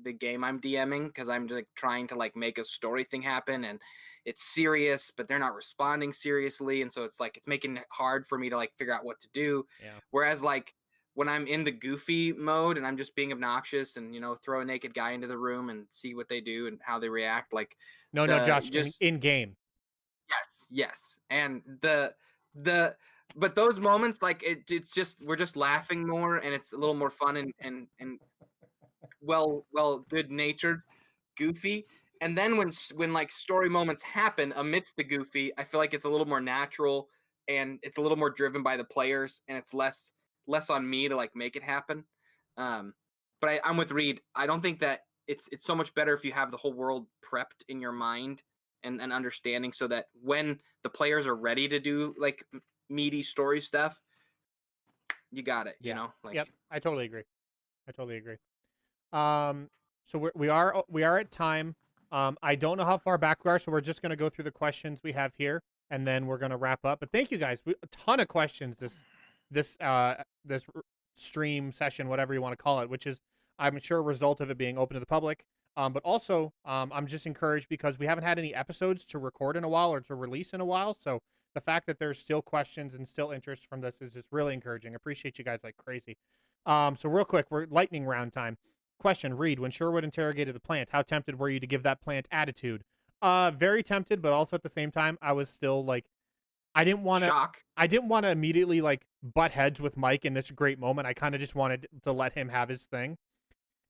the game I'm DMing because I'm like trying to like make a story thing happen, and it's serious, but they're not responding seriously, and so it's like it's making it hard for me to like figure out what to do. Yeah. Whereas like when I'm in the goofy mode and I'm just being obnoxious and throw a naked guy into the room and see what they do and how they react, like No, Josh, just in game. Yes, and but those moments, like it's just we're just laughing more, and it's a little more fun and well good natured, goofy. And then when like story moments happen amidst the goofy, I feel like it's a little more natural and it's a little more driven by the players, and it's less on me to like make it happen. But I'm with Reed. I don't think that it's so much better if you have the whole world prepped in your mind and understanding, so that when the players are ready to do like meaty story stuff, you got it. Yeah. Like Yep, I totally agree. So we are at time. I don't know how far back we are, so we're just gonna go through the questions we have here, and then we're gonna wrap up. But thank you guys. A ton of questions this stream session, whatever you want to call it, which is I'm sure a result of it being open to the public. But also I'm just encouraged because we haven't had any episodes to record in a while or to release in a while. So the fact that there's still questions and still interest from this is just really encouraging. I appreciate you guys like crazy. So real quick, we're lightning round time. Question, Reed, when Sherwood interrogated the plant, how tempted were you to give that plant attitude? Very tempted, but also at the same time, I was still like, I didn't want to immediately like butt heads with Mike in this great moment. I kind of just wanted to let him have his thing.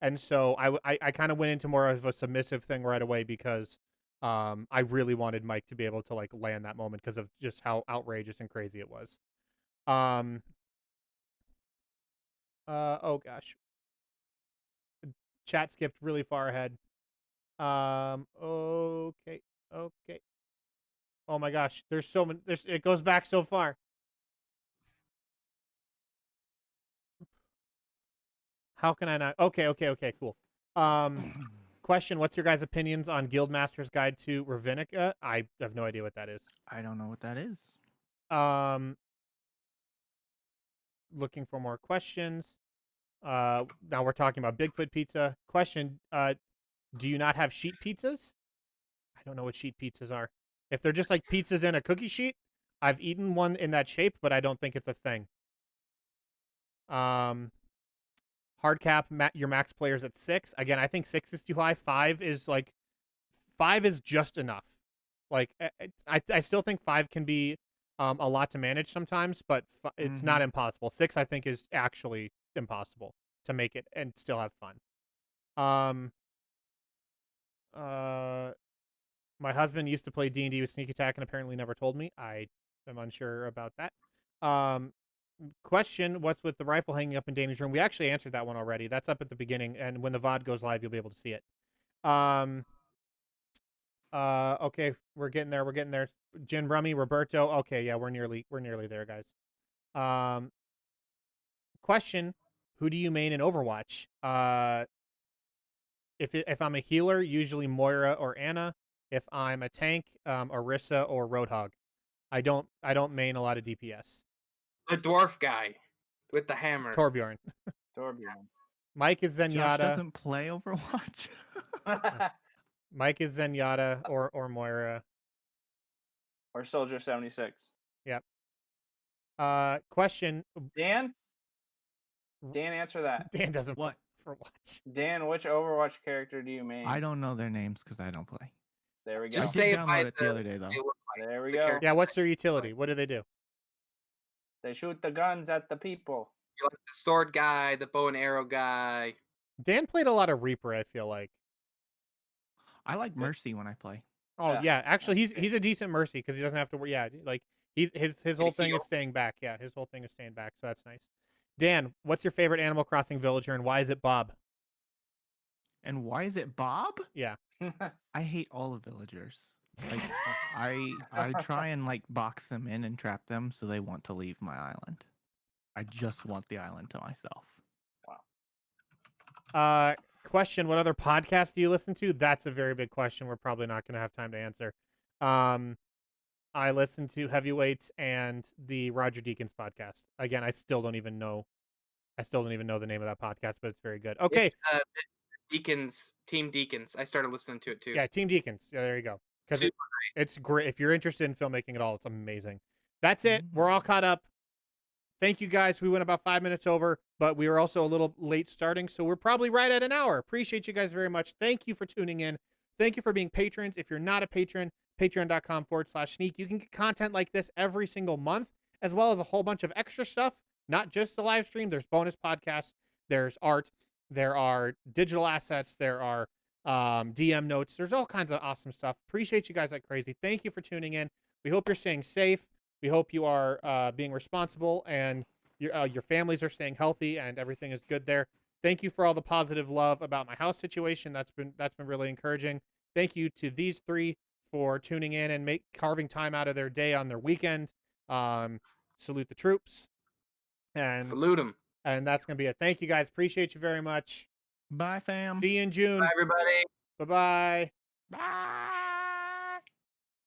And so I kind of went into more of a submissive thing right away because I really wanted Mike to be able to like land that moment because of just how outrageous and crazy it was. Oh gosh. Chat skipped really far ahead. Okay. Oh my gosh, there's so many. It goes back so far. How can I not? Okay, cool. Question, what's your guys' opinions on Guildmaster's Guide to Ravnica? I have no idea what that is. I don't know what that is. Looking for more questions. Now we're talking about Bigfoot pizza. Question, do you not have sheet pizzas? I don't know what sheet pizzas are. If they're just like pizzas in a cookie sheet, I've eaten one in that shape, but I don't think it's a thing. Hard cap your max players at 6. Again, I think 6 is too high. 5 is just enough. Like I still think 5 can be a lot to manage sometimes, but it's not impossible. 6 I think is actually impossible to make it and still have fun. My husband used to play D&D with Sneak Attack and apparently never told me. I am unsure about that. Question, what's with the rifle hanging up in Danny's room? We actually answered that one already. That's up at the beginning, and when the VOD goes live, you'll be able to see it. Okay, we're getting there. Gin Rummy, Roberto. Okay, yeah, we're nearly there, guys. Question, who do you main in Overwatch? If I'm a healer, usually Moira or Ana. If I'm a tank, Orisa or Roadhog. I don't main a lot of DPS. The dwarf guy with the hammer. Torbjorn. Torbjorn. Mike is Josh Zenyatta. doesn't play Overwatch. Mike is Zenyatta or Moira. Or Soldier 76. Yep. Question. Dan, answer that. Dan doesn't What? play Overwatch. Dan, which Overwatch character do you main? I don't know their names because I don't play. There we go. Just I say did it by download it the other day though. they look like. There we It's a go. character. Yeah, what's their utility? What do they do? They shoot the guns at the people. You like the sword guy, the bow and arrow guy. Dan played a lot of Reaper, I feel like. I like Mercy when I play. Oh Yeah, yeah, actually that's he's a decent Mercy because he doesn't have to worry. Yeah, like his whole thing heal. is staying back. Yeah, his whole thing is staying back, so that's nice. Dan, what's your favorite Animal Crossing villager and why is it Bob? And why is it Bob? Yeah. I hate all the villagers. Like I try and like box them in and trap them so they want to leave my island. I just want the island to myself. Question, what other podcast do you listen to? That's a very big question. We're probably not going to have time to answer. I listen to Heavyweights and the Roger Deakins podcast. Again, I still don't even know the name of that podcast, but it's very good. Okay. It's, Deacons, Team Deacons. I started listening to it too. Yeah, Team Deacons. Yeah, there you go. Because Super it's great. If you're interested in filmmaking at all, it's amazing. That's it. We're all caught up. Thank you, guys. We went about 5 minutes over, but we were also a little late starting, so we're probably right at an hour. Appreciate you guys very much. Thank you for tuning in. Thank you for being patrons. If you're not a patron, patreon.com/sneak. You can get content like this every single month, as well as a whole bunch of extra stuff, not just the live stream. There's bonus podcasts. There's art. There are digital assets. There are DM notes. There's all kinds of awesome stuff. Appreciate you guys like crazy. Thank you for tuning in. We hope you're staying safe. We hope you are being responsible and your families are staying healthy and everything is good there. Thank you for all the positive love about my house situation. That's been really encouraging. Thank you to these three for tuning in and carving time out of their day on their weekend. Salute the troops. And salute them. And that's going to be it. Thank you guys. Appreciate you very much. Bye, fam. See you in June. Bye, everybody. Bye-bye. Bye.